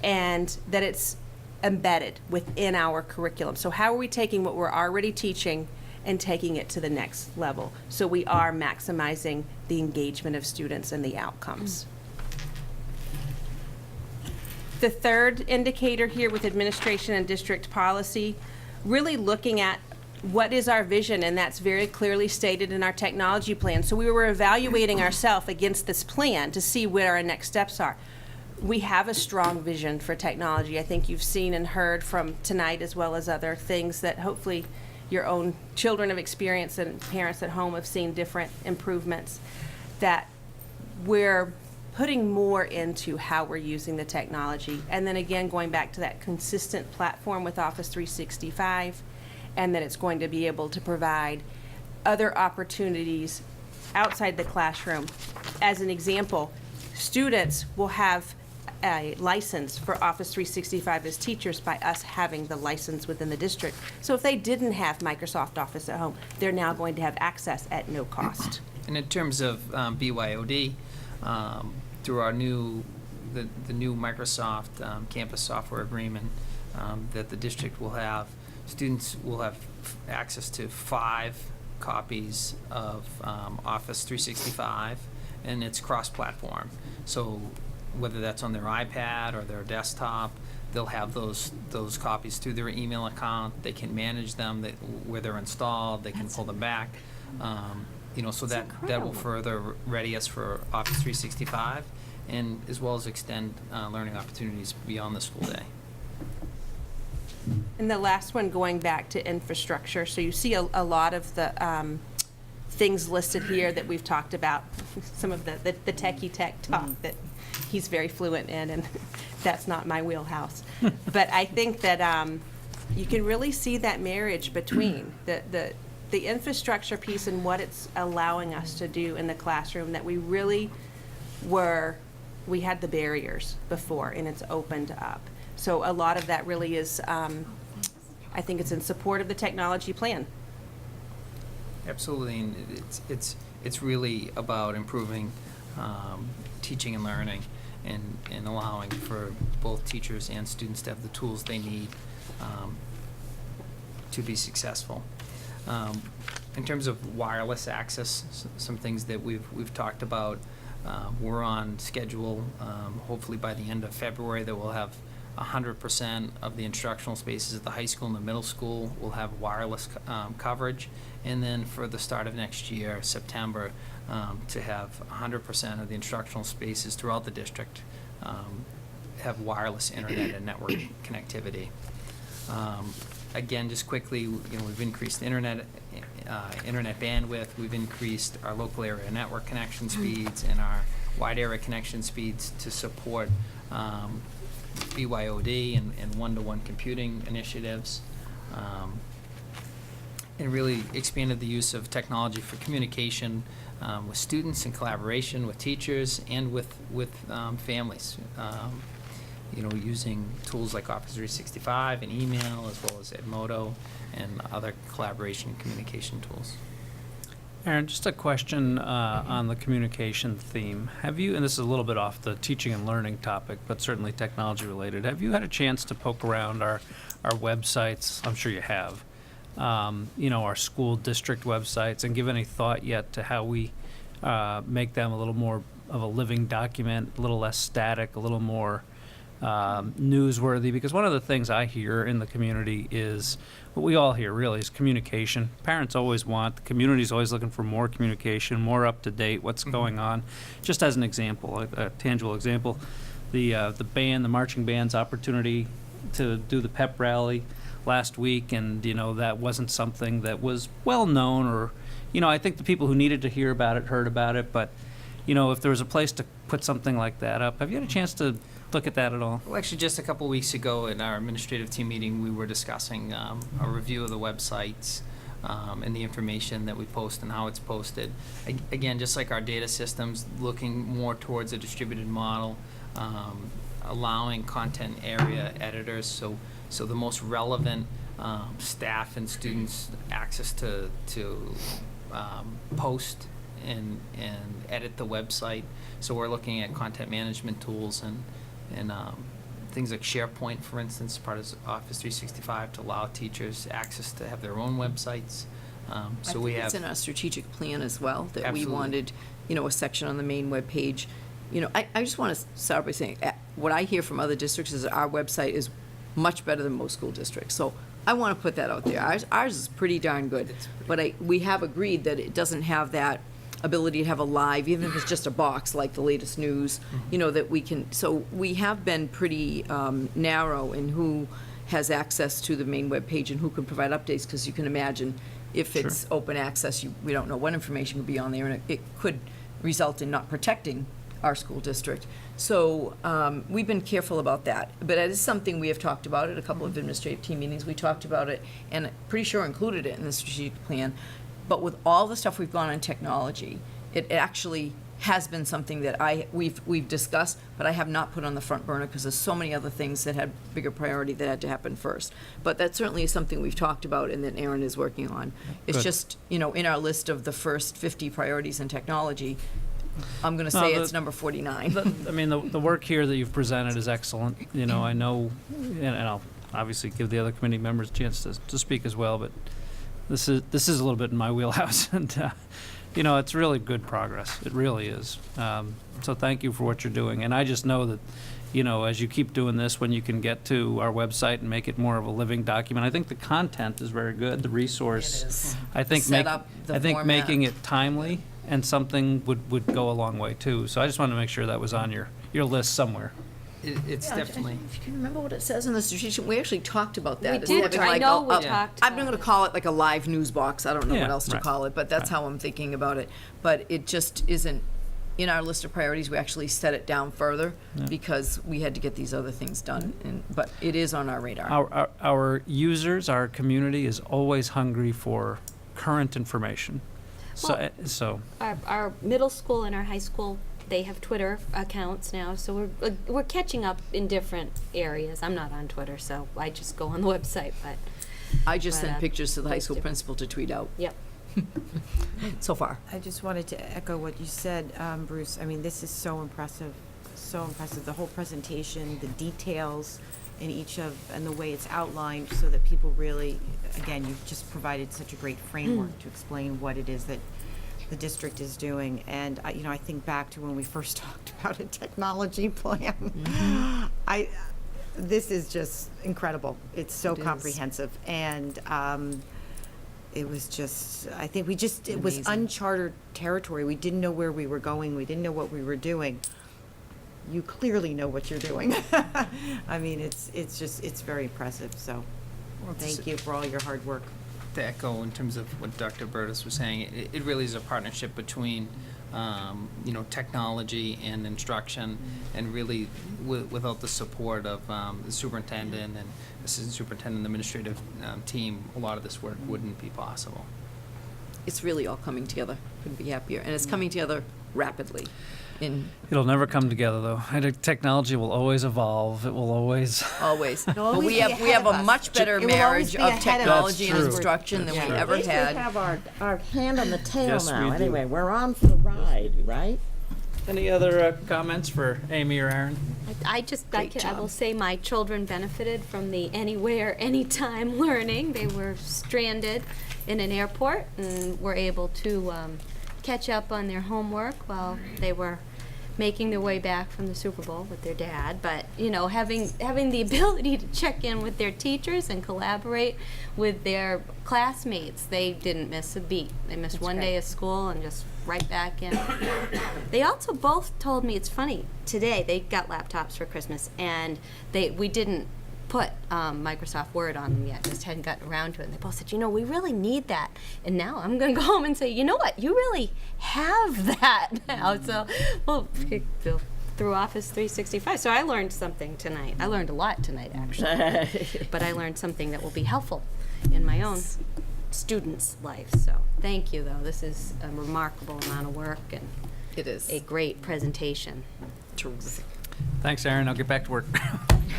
and that it's embedded within our curriculum. So how are we taking what we're already teaching and taking it to the next level, so we are maximizing the engagement of students and the outcomes? The third indicator here with administration and district policy, really looking at what is our vision, and that's very clearly stated in our technology plan. So we were evaluating ourselves against this plan to see where our next steps are. We have a strong vision for technology. I think you've seen and heard from tonight, as well as other things that hopefully your own children have experienced and parents at home have seen different improvements, that we're putting more into how we're using the technology. And then again, going back to that consistent platform with Office 365, and that it's going to be able to provide other opportunities outside the classroom. As an example, students will have a license for Office 365 as teachers by us having the license within the district. So if they didn't have Microsoft Office at home, they're now going to have access at no cost. And in terms of BYOD, through our new Microsoft campus software agreement that the district will have, students will have access to 5 copies of Office 365, and it's cross-platform. So whether that's on their iPad or their desktop, they'll have those copies through their email account. They can manage them, where they're installed. They can pull them back. So that will further ready us for Office 365, and as well as extend learning opportunities beyond the school day. And the last one, going back to infrastructure. So you see a lot of the things listed here that we've talked about, some of the techie tech talk that he's very fluent in, and that's not my wheelhouse. But I think that you can really see that marriage between the infrastructure piece and what it's allowing us to do in the classroom, that we really we had the barriers before, and it's opened up. So a lot of that really is, I think it's in support of the technology plan. Absolutely, and it's really about improving teaching and learning, and allowing for both teachers and students to have the tools they need to be successful. In terms of wireless access, some things that we've talked about, we're on schedule. Hopefully by the end of February that we'll have 100% of the instructional spaces at the high school and the middle school will have wireless coverage. And then for the start of next year, September, to have 100% of the instructional spaces throughout the district have wireless internet and network connectivity. Again, just quickly, we've increased internet bandwidth. We've increased our local area network connection speeds and our wide area connection speeds to support BYOD and one-to-one computing initiatives, and really expanded the use of technology for communication with students, and collaboration with teachers and with families. Using tools like Office 365 and email, as well as Edmodo and other collaboration and communication tools. Aaron, just a question on the communication theme. Have you, and this is a little bit off the teaching and learning topic, but certainly technology related, have you had a chance to poke around our websites? I'm sure you have. Our school district websites, and give any thought yet to how we make them a little more of a living document, a little less static, a little more newsworthy. Because one of the things I hear in the community is, what we all hear really, is communication. Parents always want, the community's always looking for more communication, more up to date, what's going on. Just as an example, a tangible example, the band, the marching band's opportunity to do the pep rally last week, and that wasn't something that was well known, or I think the people who needed to hear about it heard about it, but if there was a place to put something like that up, have you had a chance to look at that at all? Well, actually, just a couple weeks ago at our administrative team meeting, we were discussing a review of the websites and the information that we post and how it's posted. Again, just like our data systems, looking more towards a distributed model, allowing content area editors, so the most relevant staff and students access to post and edit the website. So we're looking at content management tools and things like SharePoint, for instance, part of Office 365, to allow teachers access to have their own websites. So we have. It's in our strategic plan as well, that Absolutely. we wanted, a section on the main webpage. I just want to start by saying, what I hear from other districts is that our website is much better than most school districts. So I want to put that out there. Ours is pretty darn good. But we have agreed that it doesn't have that ability to have a live, even if it's just a box like the latest news, that we can. So we have been pretty narrow in who has access to the main webpage and who can provide updates, because you can imagine if it's open access, we don't know what information would be on there, and it could result in not protecting our school district. So we've been careful about that. But it is something we have talked about at a couple of administrative team meetings. We talked about it, and pretty sure included it in the strategic plan. But with all the stuff we've gone on technology, it actually has been something that we've discussed, but I have not put on the front burner, because there's so many other things that had bigger priority that had to happen first. But that certainly is something we've talked about and that Aaron is working on. It's Good. just, in our list of the first 50 priorities in technology, I'm going to say it's number 49. The work here that you've presented is excellent. I know, and I'll obviously give the other committee members a chance to speak as well, but this is a little bit in my wheelhouse, and it's really good progress. It really is. So thank you for what you're doing, and I just know that as you keep doing this, when you can get to our website and make it more of a living document, I think the content is very good. The resource, It is. I think, Format. making it timely and something would go a long way too. So I just wanted to make sure that was on your list somewhere. It's definitely. If you can remember what it says in the strategic, we actually talked about that. We as did, having I like know we a- talked I'm about going to it. call it like a live news box. I don't know Yeah, what else to right. call it, but that's how I'm thinking about it. But it just isn't in our list of priorities. We actually set it down further because we had to get these other things done. But it is on our radar. Our users, our community is always hungry for current information. So Our middle school and our high school, they have Twitter accounts now, so we're catching up in different areas. I'm not on Twitter, so I just go on the website, but. I just but, sent pictures to the high that's school different. principal to tweet out Yep. so far. I just wanted to echo what you said, Bruce. I mean, this is so impressive, so impressive. The whole presentation, the details in and the way it's outlined, so that people really, again, you've just provided such a great framework to explain what it is that the district is doing. And I think back to when we first talked about a technology plan. This is just incredible. It's so It is. comprehensive, and it was just, I think it was Amazing. uncharted territory. We didn't know where we were going. We didn't know what we were doing. You clearly know what you're doing. I mean, it's very impressive. So thank you for all your hard work. To echo in terms of what Dr. Burtis was saying, it really is a partnership between technology and instruction, and really without the support of the superintendent and assistant superintendent and the administrative team, a lot of this work wouldn't be possible. It's really all coming together. Couldn't be happier. And it's coming together rapidly. it'll never come together though. I think technology will always evolve. It will always. Always. It'll But always we be have ahead of a us. much better It will always marriage be of ahead of us. technology and That's true. instruction than That's we true. ever At least we had. have our hand on the tail Yes, now. we do. Anyway, we're on for the ride, right? Any other comments for Amy or Aaron? I Great will job. say my children benefited from the anywhere, anytime learning. They were stranded in an airport and were able to catch up on their homework while they were making their way back from the Super Bowl with their dad. But, you know, having the ability to check in with their teachers and collaborate with their classmates, they didn't miss a beat. They missed one day of school and just right back in. They also both told me, it's funny, today they got laptops for Christmas, and we didn't put Microsoft Word on them yet, just hadn't gotten around to it. And they both said, you know, we really need that. And now I'm going to go home and say, you know what, you really have that now. So, well, through Office 365. So I learned something tonight. I learned a lot tonight, actually. But I learned something that will be helpful in my own student's life. So thank you, though. This is a remarkable amount of work, and It is. a great presentation. Terrific. Thanks, Aaron. I'll get back to work.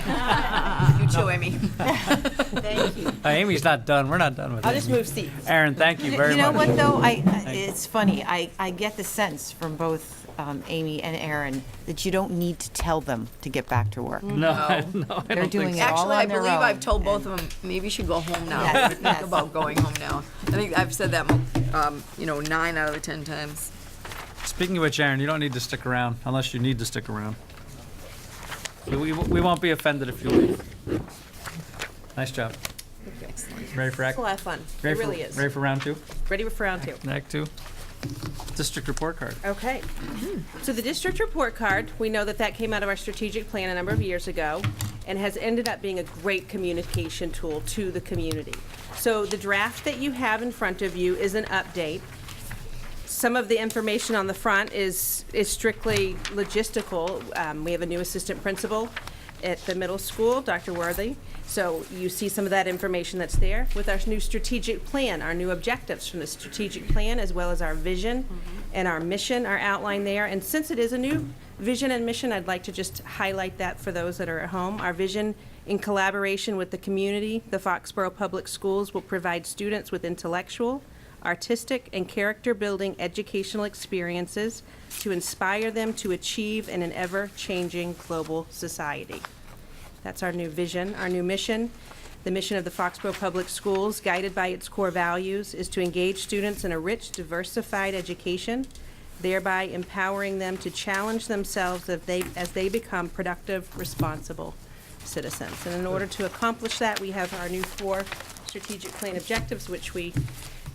You too, Amy. Thank you. Amy's not done. We're not done with I'll Amy. just move seats. Aaron, thank you very You know much. what, though? It's funny. I get the sense from both Amy and Aaron that you don't need to tell them to get back to work. No, I They're don't doing think it so. all Actually, on I their believe own, I've told both and- of them, maybe you should go home now. Yes, Think yes. about going home now. I think I've said that, 9 out of the 10 times. Speaking of which, Aaron, you don't need to stick around unless you need to stick around. We won't be offended if you leave. Nice job. Excellent. Ready for It's a lot of fun. It ready really for, is. Ready for round two? Ready for round two. Act two. District report card. Okay. So the district report card, we know that came out of our strategic plan a number of years ago and has ended up being a great communication tool to the community. So the draft that you have in front of you is an update. Some of the information on the front is strictly logistical. We have a new assistant principal at the middle school, Dr. Worthy. So you see some of that information that's there with our new strategic plan, our new objectives from the strategic plan, as well as our vision and our mission are outlined there. And since it is a new vision and mission, I'd like to just highlight that for those that are at home. Our vision, in collaboration with the community, the Foxborough Public Schools will provide students with intellectual, artistic, and character-building educational experiences to inspire them to achieve in an ever-changing global society. That's our new vision. Our new mission, the mission of the Foxborough Public Schools, guided by its core values, is to engage students in a rich, diversified education, thereby empowering them to challenge themselves as they become productive, responsible citizens. And in order to accomplish that, we have our new 4 strategic plan objectives, which we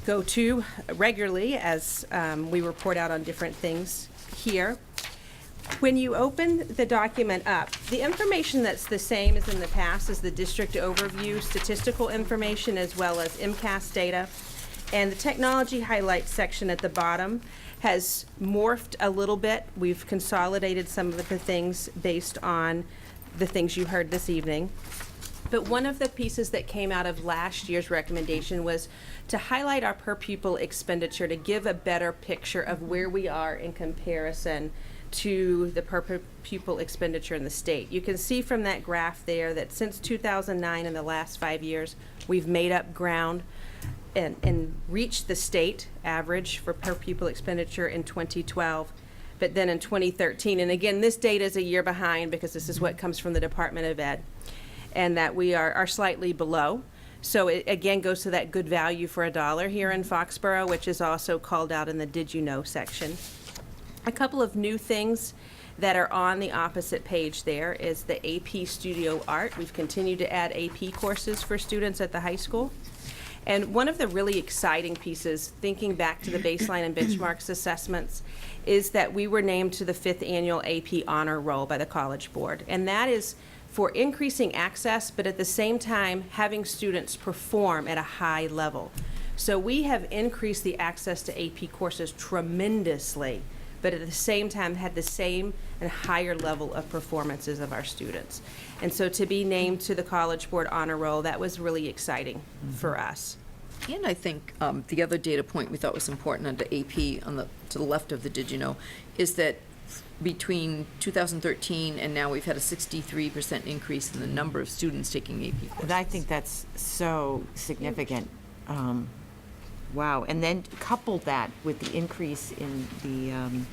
go to regularly as we report out on different things here. When you open the document up, the information that's the same as in the past is the district overview, statistical information, as well as MCAS data. And the technology highlights section at the bottom has morphed a little bit. We've consolidated some of the things based on the things you heard this evening. But one of the pieces that came out of last year's recommendation was to highlight our per pupil expenditure to give a better picture of where we are in comparison to the per pupil expenditure in the state. You can see from that graph there that since 2009, in the last 5 years, we've made up ground and reached the state average for per pupil expenditure in 2012. But then in 2013, and again, this data is a year behind because this is what comes from the Department of Ed, and that we are slightly below. So it again goes to that good value for a dollar here in Foxborough, which is also called out in the Did You Know section. A couple of new things that are on the opposite page there is the AP Studio Art. We've continued to add AP courses for students at the high school. And one of the really exciting pieces, thinking back to the baseline and benchmarks assessments, is that we were named to the 5th annual AP Honor Roll by the College Board. And that is for increasing access, but at the same time, having students perform at a high level. So we have increased the access to AP courses tremendously, but at the same time had the same and higher level of performances of our students. And so to be named to the College Board Honor Roll, that was really exciting for us. And I think the other data point we thought was important under AP to the left of the Did You Know is that between 2013 and now we've had a 63% increase in the number of students taking AP courses. And I think that's so significant. Wow. And then couple that with the increase in the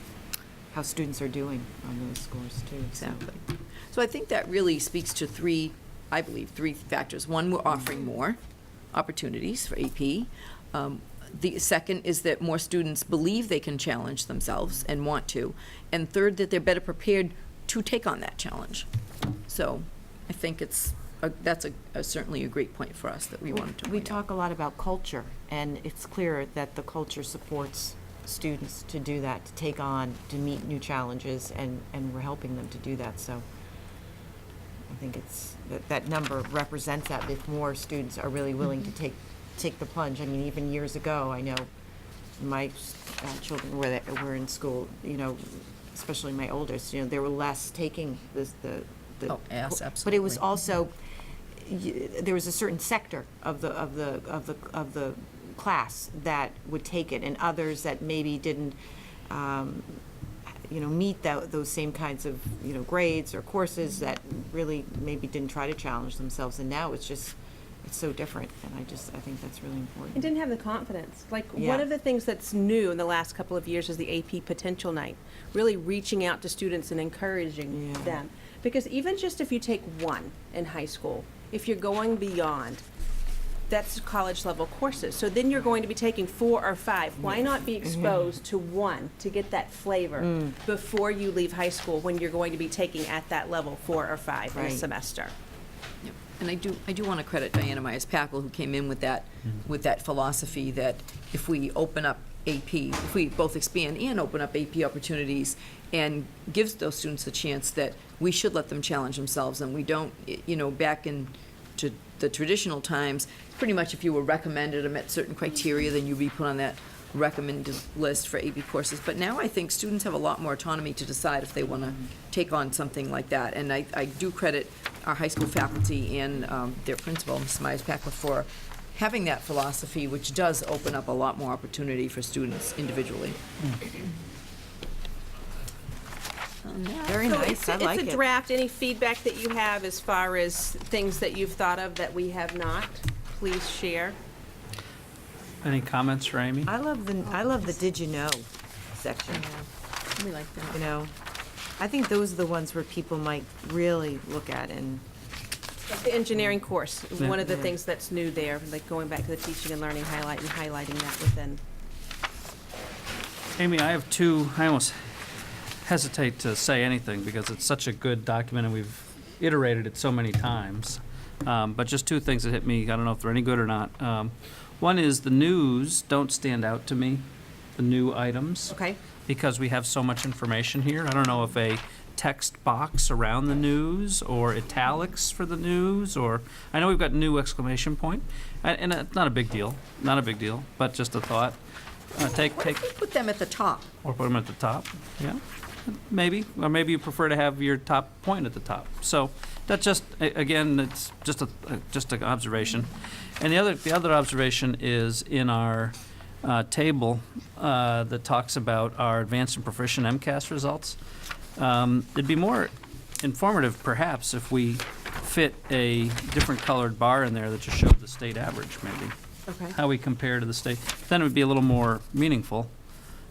how students are doing on those scores too. Exactly. So I think that really speaks to three factors. One, we're offering more opportunities for AP. The second is that more students believe they can challenge themselves and want to. And third, that they're better prepared to take on that challenge. So I think that's certainly a great point for us that we wanted to We point out. talk a lot about culture, and it's clear that the culture supports students to do that, to take on, to meet new challenges, and we're helping them to do that. So I think that number represents that if more students are really willing to take the plunge. I mean, even years ago, I know my children were in school, especially my oldest, there were less taking the Oh, yes, But it was absolutely. also, there was a certain sector of the class that would take it, and others that maybe didn't, meet those same kinds of, grades or courses that really maybe didn't try to challenge themselves. And now it's so different, and I think that's really important. And didn't have the confidence. Like, Yeah. one of the things that's new in the last couple of years is the AP Potential Night, really reaching out to students and encouraging Yeah. them. Because even just if you take one in high school, if you're going beyond, that's college level courses. So then you're going to be taking 4 or 5. Why not be exposed to one to get that flavor before you leave high school when you're going to be taking at that level 4 or 5 in a Right. semester? Yep. And I do want to credit Diana Myers-Packle, who came in with that philosophy that if we open up AP, if we both expand and open up AP opportunities and gives those students a chance, that we should let them challenge themselves, and we don't, back in to the traditional times, pretty much if you were recommended or met certain criteria, then you'd be put on that recommended list for AP courses. But now I think students have a lot more autonomy to decide if they want to take on something like that. And I do credit our high school faculty and their principal, Ms. Myers-Packle, for having that philosophy, which does open up a lot more opportunity for students individually. Very So nice, I like It's a it. draft. Any feedback that you have as far as things that you've thought of that we have not, please share. Any comments for Amy? I love the did you know section. We like that. I think those are the ones where people might really look at and. Like the engineering course, Yeah. one of the things that's new there, like going back to the teaching and learning highlight and highlighting that within. Amy, I have two, I almost hesitate to say anything because it's such a good document and we've iterated it so many times. But just two things that hit me, I don't know if they're any good or not. One is the news don't stand out to me, the new items. Okay. Because we have so much information here. I don't know if a text box around the news or italics for the news, or I know we've got new exclamation point, and it's not a big deal, but just a thought. Take Put them at the top. or put them at the top. Yeah, maybe, or maybe you prefer to have your top point at the top. So that's just again, it's just an observation. And the other observation is in our table that talks about our advanced and proficient MCAS results. It'd be more informative, perhaps, if we fit a different colored bar in there that just showed the state average, maybe. Okay. How we compare to the state. Then it would be a little more meaningful,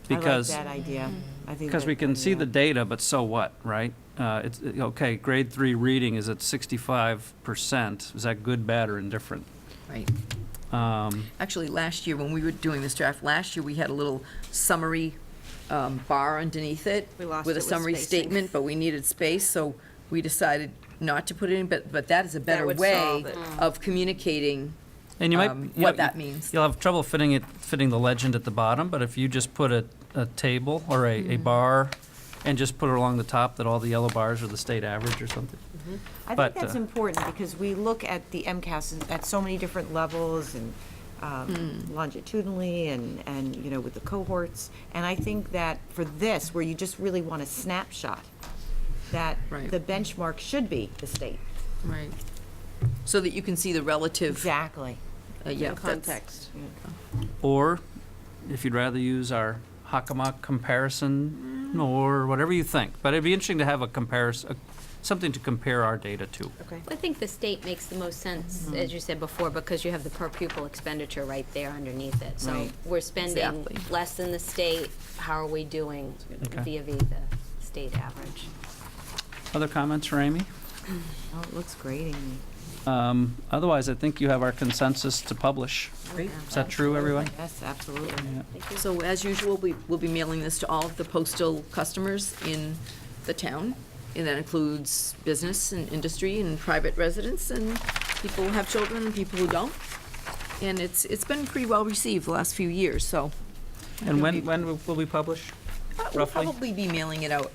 because I like that idea. I think because we can see the data, but so what, right? It's okay. Grade 3 reading is at 65%. Is that good, bad, or indifferent? Right. Actually, last year, when we were doing this draft, we had a little summary bar underneath it We lost with it a with summary spacing. statement, but we needed space, so we decided not to put it in, but that is a better would way solve it. of communicating And you might what that means. You'll have trouble fitting the legend at the bottom, but if you just put a table or a bar and just put it along the top that all the yellow bars are the state average or something. I But, think that's important because we look at the MCAS at so many different levels and longitudinally and with the cohorts. And I think that for this, where you just really want a snapshot, that Right. the benchmark should be the state. Right. So that you can see the relative, Exactly. yeah, In that's- context. Or if you'd rather use our Hakamak comparison or whatever you think. But it'd be interesting to have a comparison, something to compare our data to. Okay. I think the state makes the most sense, as you said before, because you have the per pupil expenditure right there underneath it. So Right. we're spending Exactly. less than the state. How are we doing Okay. via the state average? Other comments for Amy? Oh, it looks great, Amy. Otherwise, I think you have our consensus to publish. Great. Is that true, everyone? Yes, absolutely. So as usual, we'll be mailing this to all of the postal customers in the town. And that includes business and industry and private residents and people who have children and people who don't. And it's been pretty well received the last few years, so. And when will we publish? We'll Roughly? probably be mailing it out,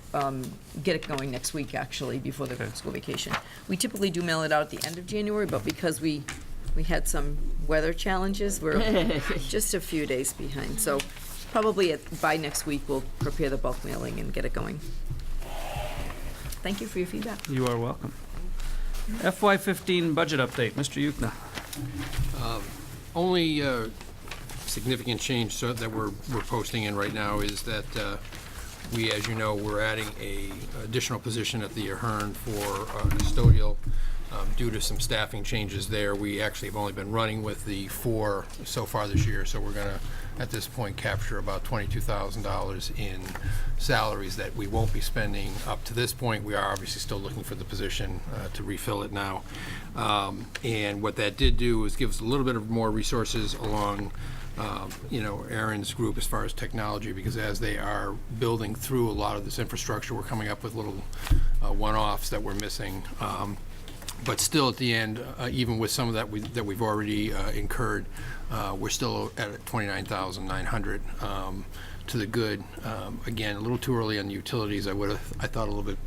get it going next week, actually, before the school vacation. We typically do mail it out at the end of January, but because we had some weather challenges, we're just a few days behind. So probably by next week, we'll prepare the bulk mailing and get it going. Thank you for your feedback. You are welcome. FY15 budget update, Mr. Yukna. Only significant change that we're posting in right now is that we, as you know, we're adding a additional position at the Ahern for custodial. Due to some staffing changes there, we actually have only been running with the 4 so far this year, so we're gonna, at this point, capture about $22,000 in salaries that we won't be spending up to this point. We are obviously still looking for the position to refill it now. And what that did do was give us a little bit of more resources along Aaron's group as far as technology, because as they are building through a lot of this infrastructure, we're coming up with little one-offs that we're missing. But still, at the end, even with some of that that we've already incurred, we're still at 29,900 to the good. Again, a little too early on the utilities. I thought a little bit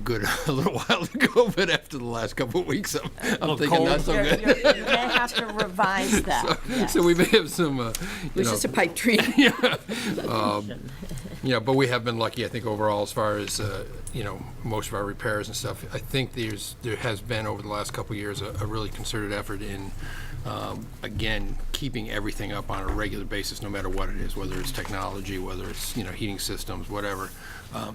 good a little while ago, but after the last couple of weeks, I'm thinking not so good. You're gonna have to revise that. Yes. So we may have some. It was just a pipe dream. Yeah, but we have been lucky, I think, overall, as far as most of our repairs and stuff. I think there has been over the last couple of years a really concerted effort in, again, keeping everything up on a regular basis, no matter what it is, whether it's technology, whether it's heating systems, whatever.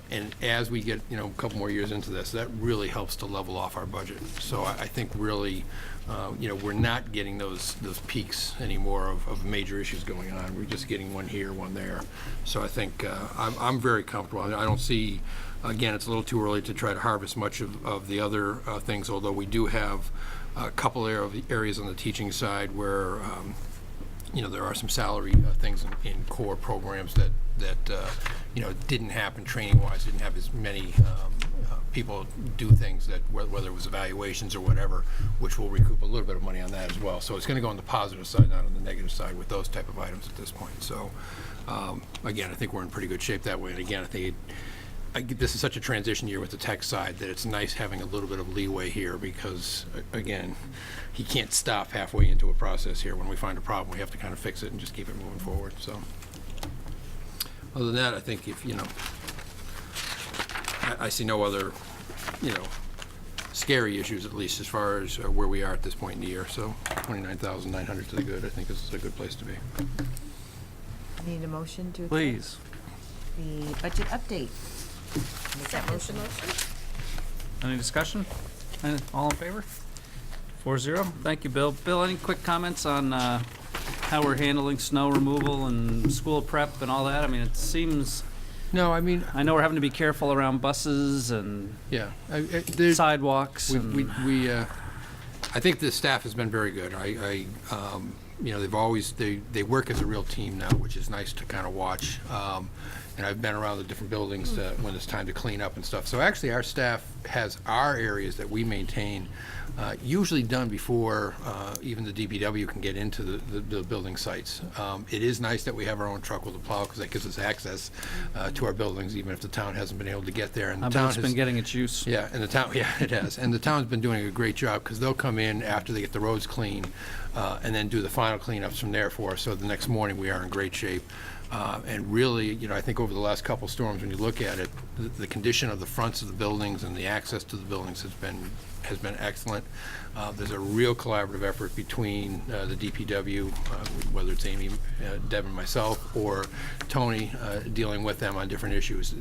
And as we get a couple more years into this, that really helps to level off our budget. So I think really, we're not getting those peaks anymore of major issues going on. We're just getting one here, one there. So I think I'm very comfortable. I don't see. Again, it's a little too early to try to harvest much of the other things, although we do have a couple areas on the teaching side where there are some salary things in core programs that didn't happen training-wise, didn't have as many people do things that, whether it was evaluations or whatever, which will recoup a little bit of money on that as well. So it's going to go on the positive side, not on the negative side with those type of items at this point. So again, I think we're in pretty good shape that way. And again, I think this is such a transition year with the tech side that it's nice having a little bit of leeway here because, again, he can't stop halfway into a process here. When we find a problem, we have to kind of fix it and just keep it moving forward. So other than that, I think if, I see no other, scary issues, at least as far as where we are at this point in the year. So 29,900 to the good, I think is a good place to be. Need a motion to accept Please. the budget update. Make that motion. Any discussion? All in favor? 4-0. Thank you, Bill. Bill, any quick comments on how we're handling snow removal and school prep and all that? I mean, it seems... No, I mean... I know we're having to be careful around buses and sidewalks. I think the staff has been very good. They've always, they work as a real team now, which is nice to kind of watch. And I've been around the different buildings when it's time to clean up and stuff. So actually our staff has our areas that we maintain usually done before even the DPW can get into the building sites. It is nice that we have our own truck with a plow because that gives us access to our buildings even if the town hasn't been able to get there. And the town has been getting its use. Yeah, and the town, it has. And the town's been doing a great job because they'll come in after they get the roads clean and then do the final cleanups from there for us. So the next morning we are in great shape. And really, I think over the last couple storms, when you look at it, the condition of the fronts of the buildings and the access to the buildings has been excellent. There's a real collaborative effort between the DPW, whether it's Amy, Deb, and myself, or Tony, dealing with them on different issues.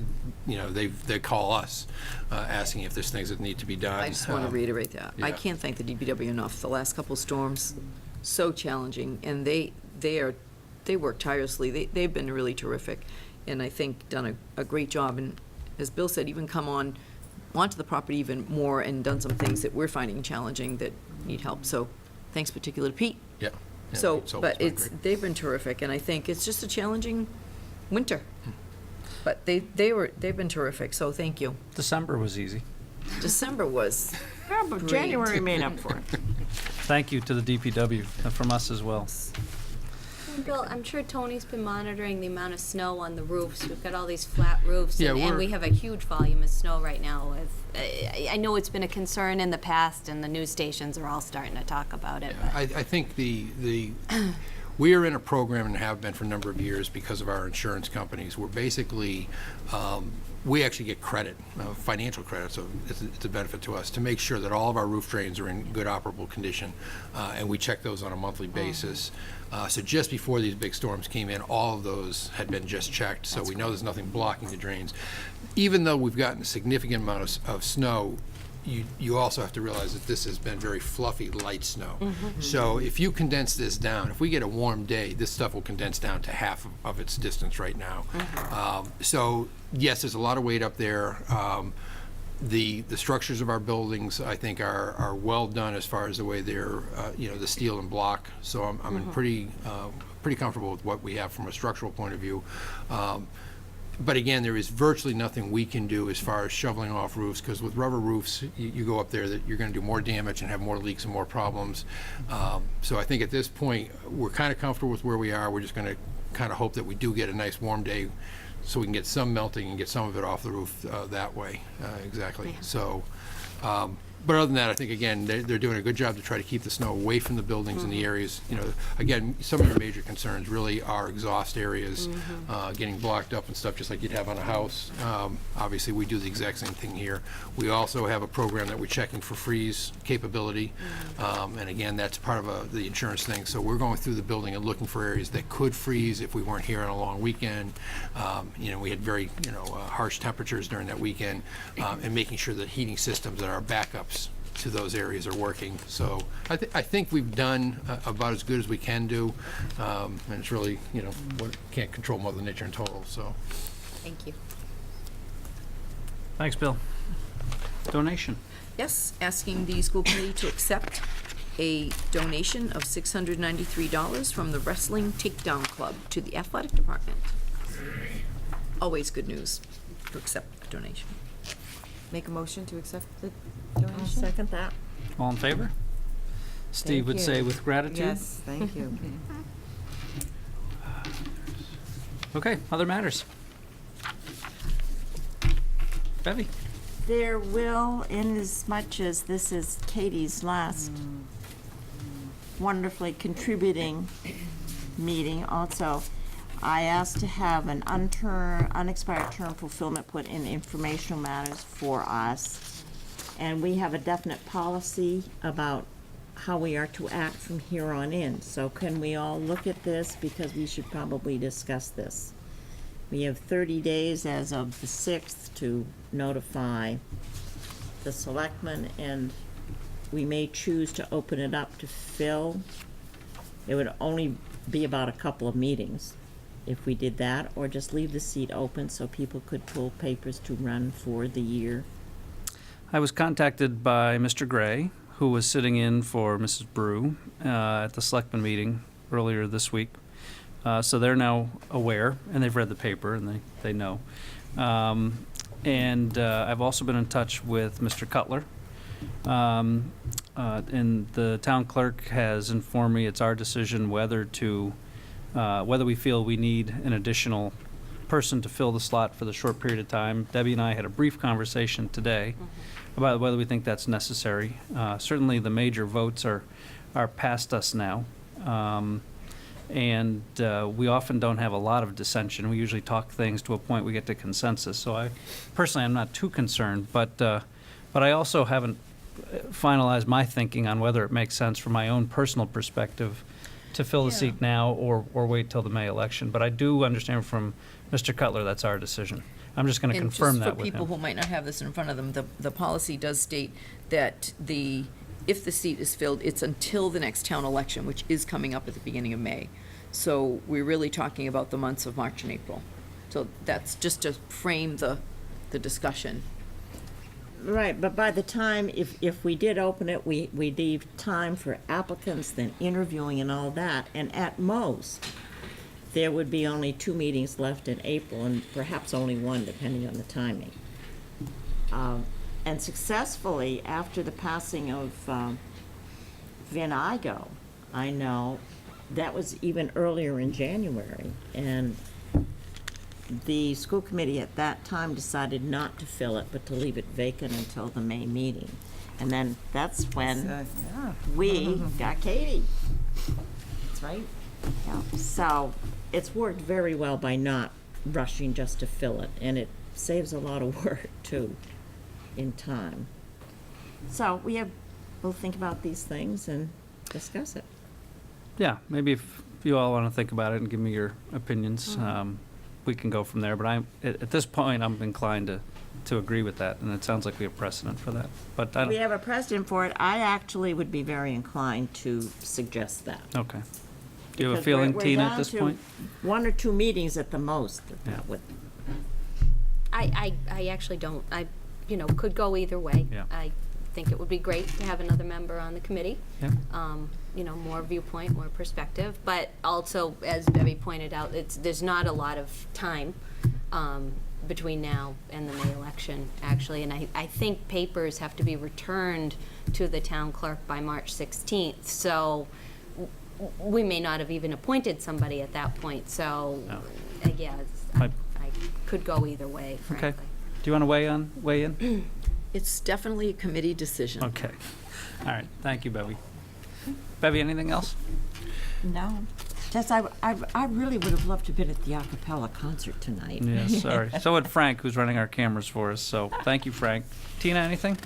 They call us asking if there's things that need to be done. I just want to reiterate that. Yeah. I can't thank the DPW enough. The last couple storms, so challenging, and they work tirelessly. They've been really terrific, and I think done a great job. And as Bill said, even come on onto the property even more and done some things that we're finding challenging that need help. So thanks particularly to Pete. Yeah. Yeah, So, it's always but been great. they've been terrific, and I think it's just a challenging winter. But they've been terrific, so thank you. December was easy. December was, Yeah, but January made up for it. Thank you to the DPW from us as well. And Bill, I'm sure Tony's been monitoring the amount of snow on the roofs. We've got all these flat roofs, Yeah, and we we're- have a huge volume of snow right now. I know it's been a concern in the past, and the news stations are all starting to talk about it. But I think we are in a program and have been for a number of years because of our insurance companies. We're basically, we actually get credit, financial credit, so it's a benefit to us to make sure that all of our roof drains are in good operable condition, and we check those on a monthly basis. So just before these big storms came in, all of those had been just checked, so we know there's nothing blocking the drains. Even though we've gotten a significant amount of snow, you also have to realize that this has been very fluffy, light snow. So if you condense this down, if we get a warm day, this stuff will condense down to half of its distance right now. So yes, there's a lot of weight up there. The structures of our buildings, I think, are well done as far as the way they're, the steel and block. So I'm in pretty comfortable with what we have from a structural point of view. But again, there is virtually nothing we can do as far as shoveling off roofs, because with rubber roofs, you go up there, that you're going to do more damage and have more leaks and more problems. So I think at this point, we're kind of comfortable with where we are. We're just going to kind of hope that we do get a nice warm day so we can get some melting and get some of it off the roof that way. Exactly. So, but other than that, I think, again, they're doing a good job to try to keep the snow away from the buildings and the areas. Again, some of your major concerns really are exhaust areas, getting blocked up and stuff, just like you'd have on a house. Obviously, we do the exact same thing here. We also have a program that we're checking for freeze capability, and again, that's part of the insurance thing. So we're going through the building and looking for areas that could freeze if we weren't here on a long weekend. We had very, harsh temperatures during that weekend, and making sure that heating systems and our backups to those areas are working. So I think we've done about as good as we can do, and it's really, can't control Mother Nature in total, so. thank you. Thanks, Bill. Donation. Yes, asking the school committee to accept a donation of $693 from the Wrestling Takedown Club to the athletic department. Always good news to accept a donation. Make a motion to accept the donation? I'll second that. All in favor? Steve Thank would you. say with gratitude. Yes, thank you. Okay, other matters. Bevy? There will, in as much as this is Katie's last wonderfully contributing meeting also, I asked to have an unexpired term fulfillment put in informational matters for us. And we have a definite policy about how we are to act from here on in. So can we all look at this, because we should probably discuss this. We have 30 days as of the 6th to notify the selectmen, and we may choose to open it up to Phil. It would only be about a couple of meetings if we did that, or just leave the seat open so people could pull papers to run for the year. I was contacted by Mr. Gray, who was sitting in for Mrs. Brew at the selectmen meeting earlier this week. So they're now aware, and they've read the paper, and they know. And I've also been in touch with Mr. Cutler. And the town clerk has informed me it's our decision whether we feel we need an additional person to fill the slot for the short period of time. Debbie and I had a brief conversation today about whether we think that's necessary. Certainly the major votes are past us now. And we often don't have a lot of dissension. We usually talk things to a point we get to consensus. So I personally, I'm not too concerned, but I also haven't finalized my thinking on whether it makes sense from my own personal perspective to fill the seat now or wait till the May election. But I do understand from Mr. Cutler that's our decision. I'm just going to confirm that with him. And just for people who might not have this in front of them, the policy does state that if the seat is filled, it's until the next town election, which is coming up at the beginning of May. So we're really talking about the months of March and April. So that's just to frame the discussion. Right, but by the time, if we did open it, we leave time for applicants, then interviewing and all that, and at most, there would be only 2 meetings left in April, and perhaps only 1, depending on the timing. And successfully, after the passing of Vin Igo, I know, that was even earlier in January, and the school committee at that time decided not to fill it, but to leave it vacant until the May meeting. And then that's when we got Katie. That's right. Yeah. So it's worked very well by not rushing just to fill it, and it saves a lot of work too, in time. So we'll think about these things and discuss it. Yeah, maybe if you all want to think about it and give me your opinions, we can go from there. But at this point, I'm inclined to agree with that, and it sounds like we have precedent for that. But I We don't, have a precedent for it. I actually would be very inclined to suggest that. okay. Do you have a Because feeling, we're Tina, down at this to point? 1 or 2 meetings at the most. Yeah. I actually don't. I, could go either way. Yeah. I think it would be great to have another member on the committee. Yeah. More viewpoint, more perspective, but also, as Debbie pointed out, there's not a lot of time between now and the May election, actually, and I think papers have to be returned to the town clerk by March 16th, so we may not have even appointed somebody at that point, so, yeah, I could go either way, frankly. Okay. Do you want to weigh in? It's definitely a committee decision. Okay. All right. Thank you, Bevy. Bevy, anything else? No. Jess, I really would have loved to have been at the a cappella concert tonight. Yeah, sorry. So would Frank, who's running our cameras for us. So thank you, Frank. Tina, anything?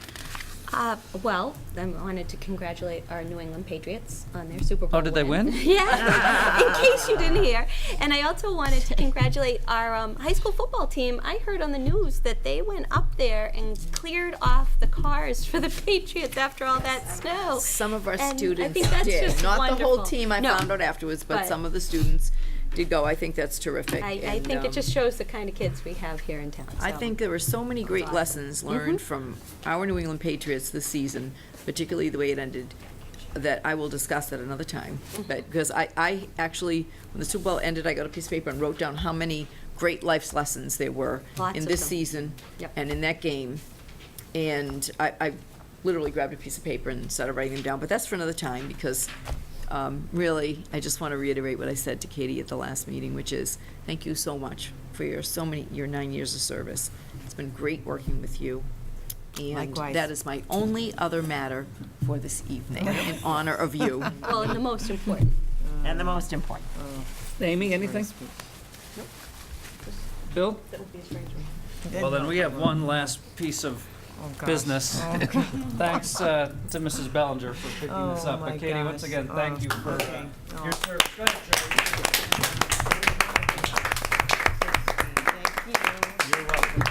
Well, I wanted to congratulate our New England Patriots on their Super Bowl Oh, did they win? Yeah, in case you didn't hear. And I also wanted to congratulate our high school football team. I heard on the news that they went up there and cleared off the cars for the Patriots after all that snow. Some of our And I students think that's did. just Not the whole wonderful. team, I No, found out afterwards, but but- some of the students did go. I think that's terrific. I And, think it just shows the kind of kids we have here in town. I so. think there were so many great awesome. lessons learned from our New England Patriots this season, particularly the way it ended, that I will discuss at another time. But because I actually, when the Super Bowl ended, I got a piece of paper and wrote down how many great life lessons there were Lots in of this them. season Yep. and in that game. And I literally grabbed a piece of paper and started writing them down. But that's for another time because really, I just want to reiterate what I said to Katie at the last meeting, which is thank you so much for your 9 years of service. It's been great working with you. And Likewise. that is my only other matter for this evening, in honor of you. Well, and the most important. And the most important. Amy, anything? Bill? Well, then we have one last piece of business. Thanks to Mrs. Bellinger for picking this up. my But Katie, once gosh. again, thank you for your service. Go ahead, Jerry. You're welcome.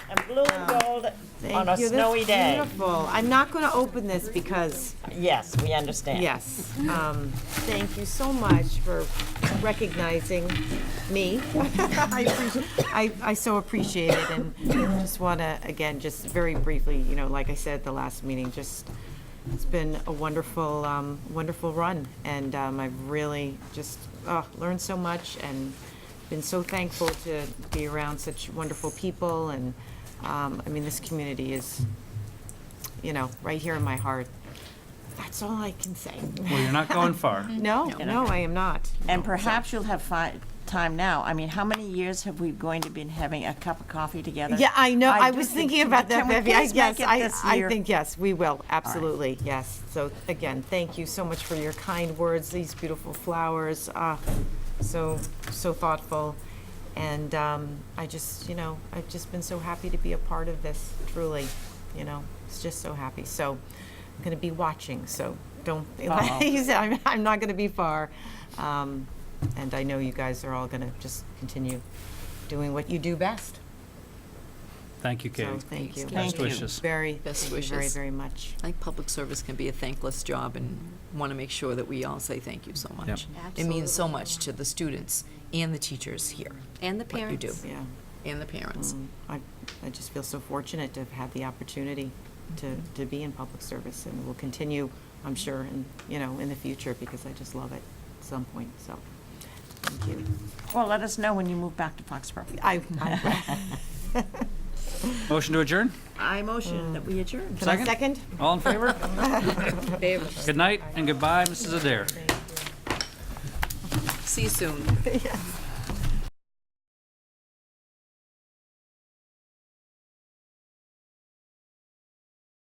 And blue and gold on a Thank you. snowy That's day. beautiful. I'm not going to open this because, Yes, we understand. yes. Thank you so much for recognizing me. I so appreciate it, and just want to, again, just very briefly, like I said at the last meeting, just, it's been a wonderful, wonderful run, and I've really just learned so much and been so thankful to be around such wonderful people, and this community is, right here in my heart. That's all I can say. Well, you're not going far. No, I am not. And perhaps you'll have time now. I mean, how many years have we going to been having a cup of coffee together? Yeah, I know. I do was think- thinking about that, can we Bevy. please Yes, make it this I year? think yes, we will. Absolutely, yes. So again, thank you so much for your kind words. These beautiful flowers, so thoughtful, and I've just been so happy to be a part of this. Truly, it's just so happy. So I'm going to be watching. So don't. I'm not going to be far. And I know you guys are all going to just continue doing what you do best. Thank you, Katie. So thank you. Best wishes. Best Thank you wishes. very, very much. I think public service can be a thankless job and want to make sure that we all say thank you so much. Yep. It means so much to the students and the teachers here. And the What you parents. do. Yeah. and the parents. I just feel so fortunate to have had the opportunity to be in public service, and will continue, I'm sure, in the future, because I just love it at some point, so, thank you. Well, let us know when you move back to Foxborough. Motion to adjourn? I motion that we adjourn. Can I second? All in favor? Good night and goodbye, Mrs. Adair. See you soon. Yes.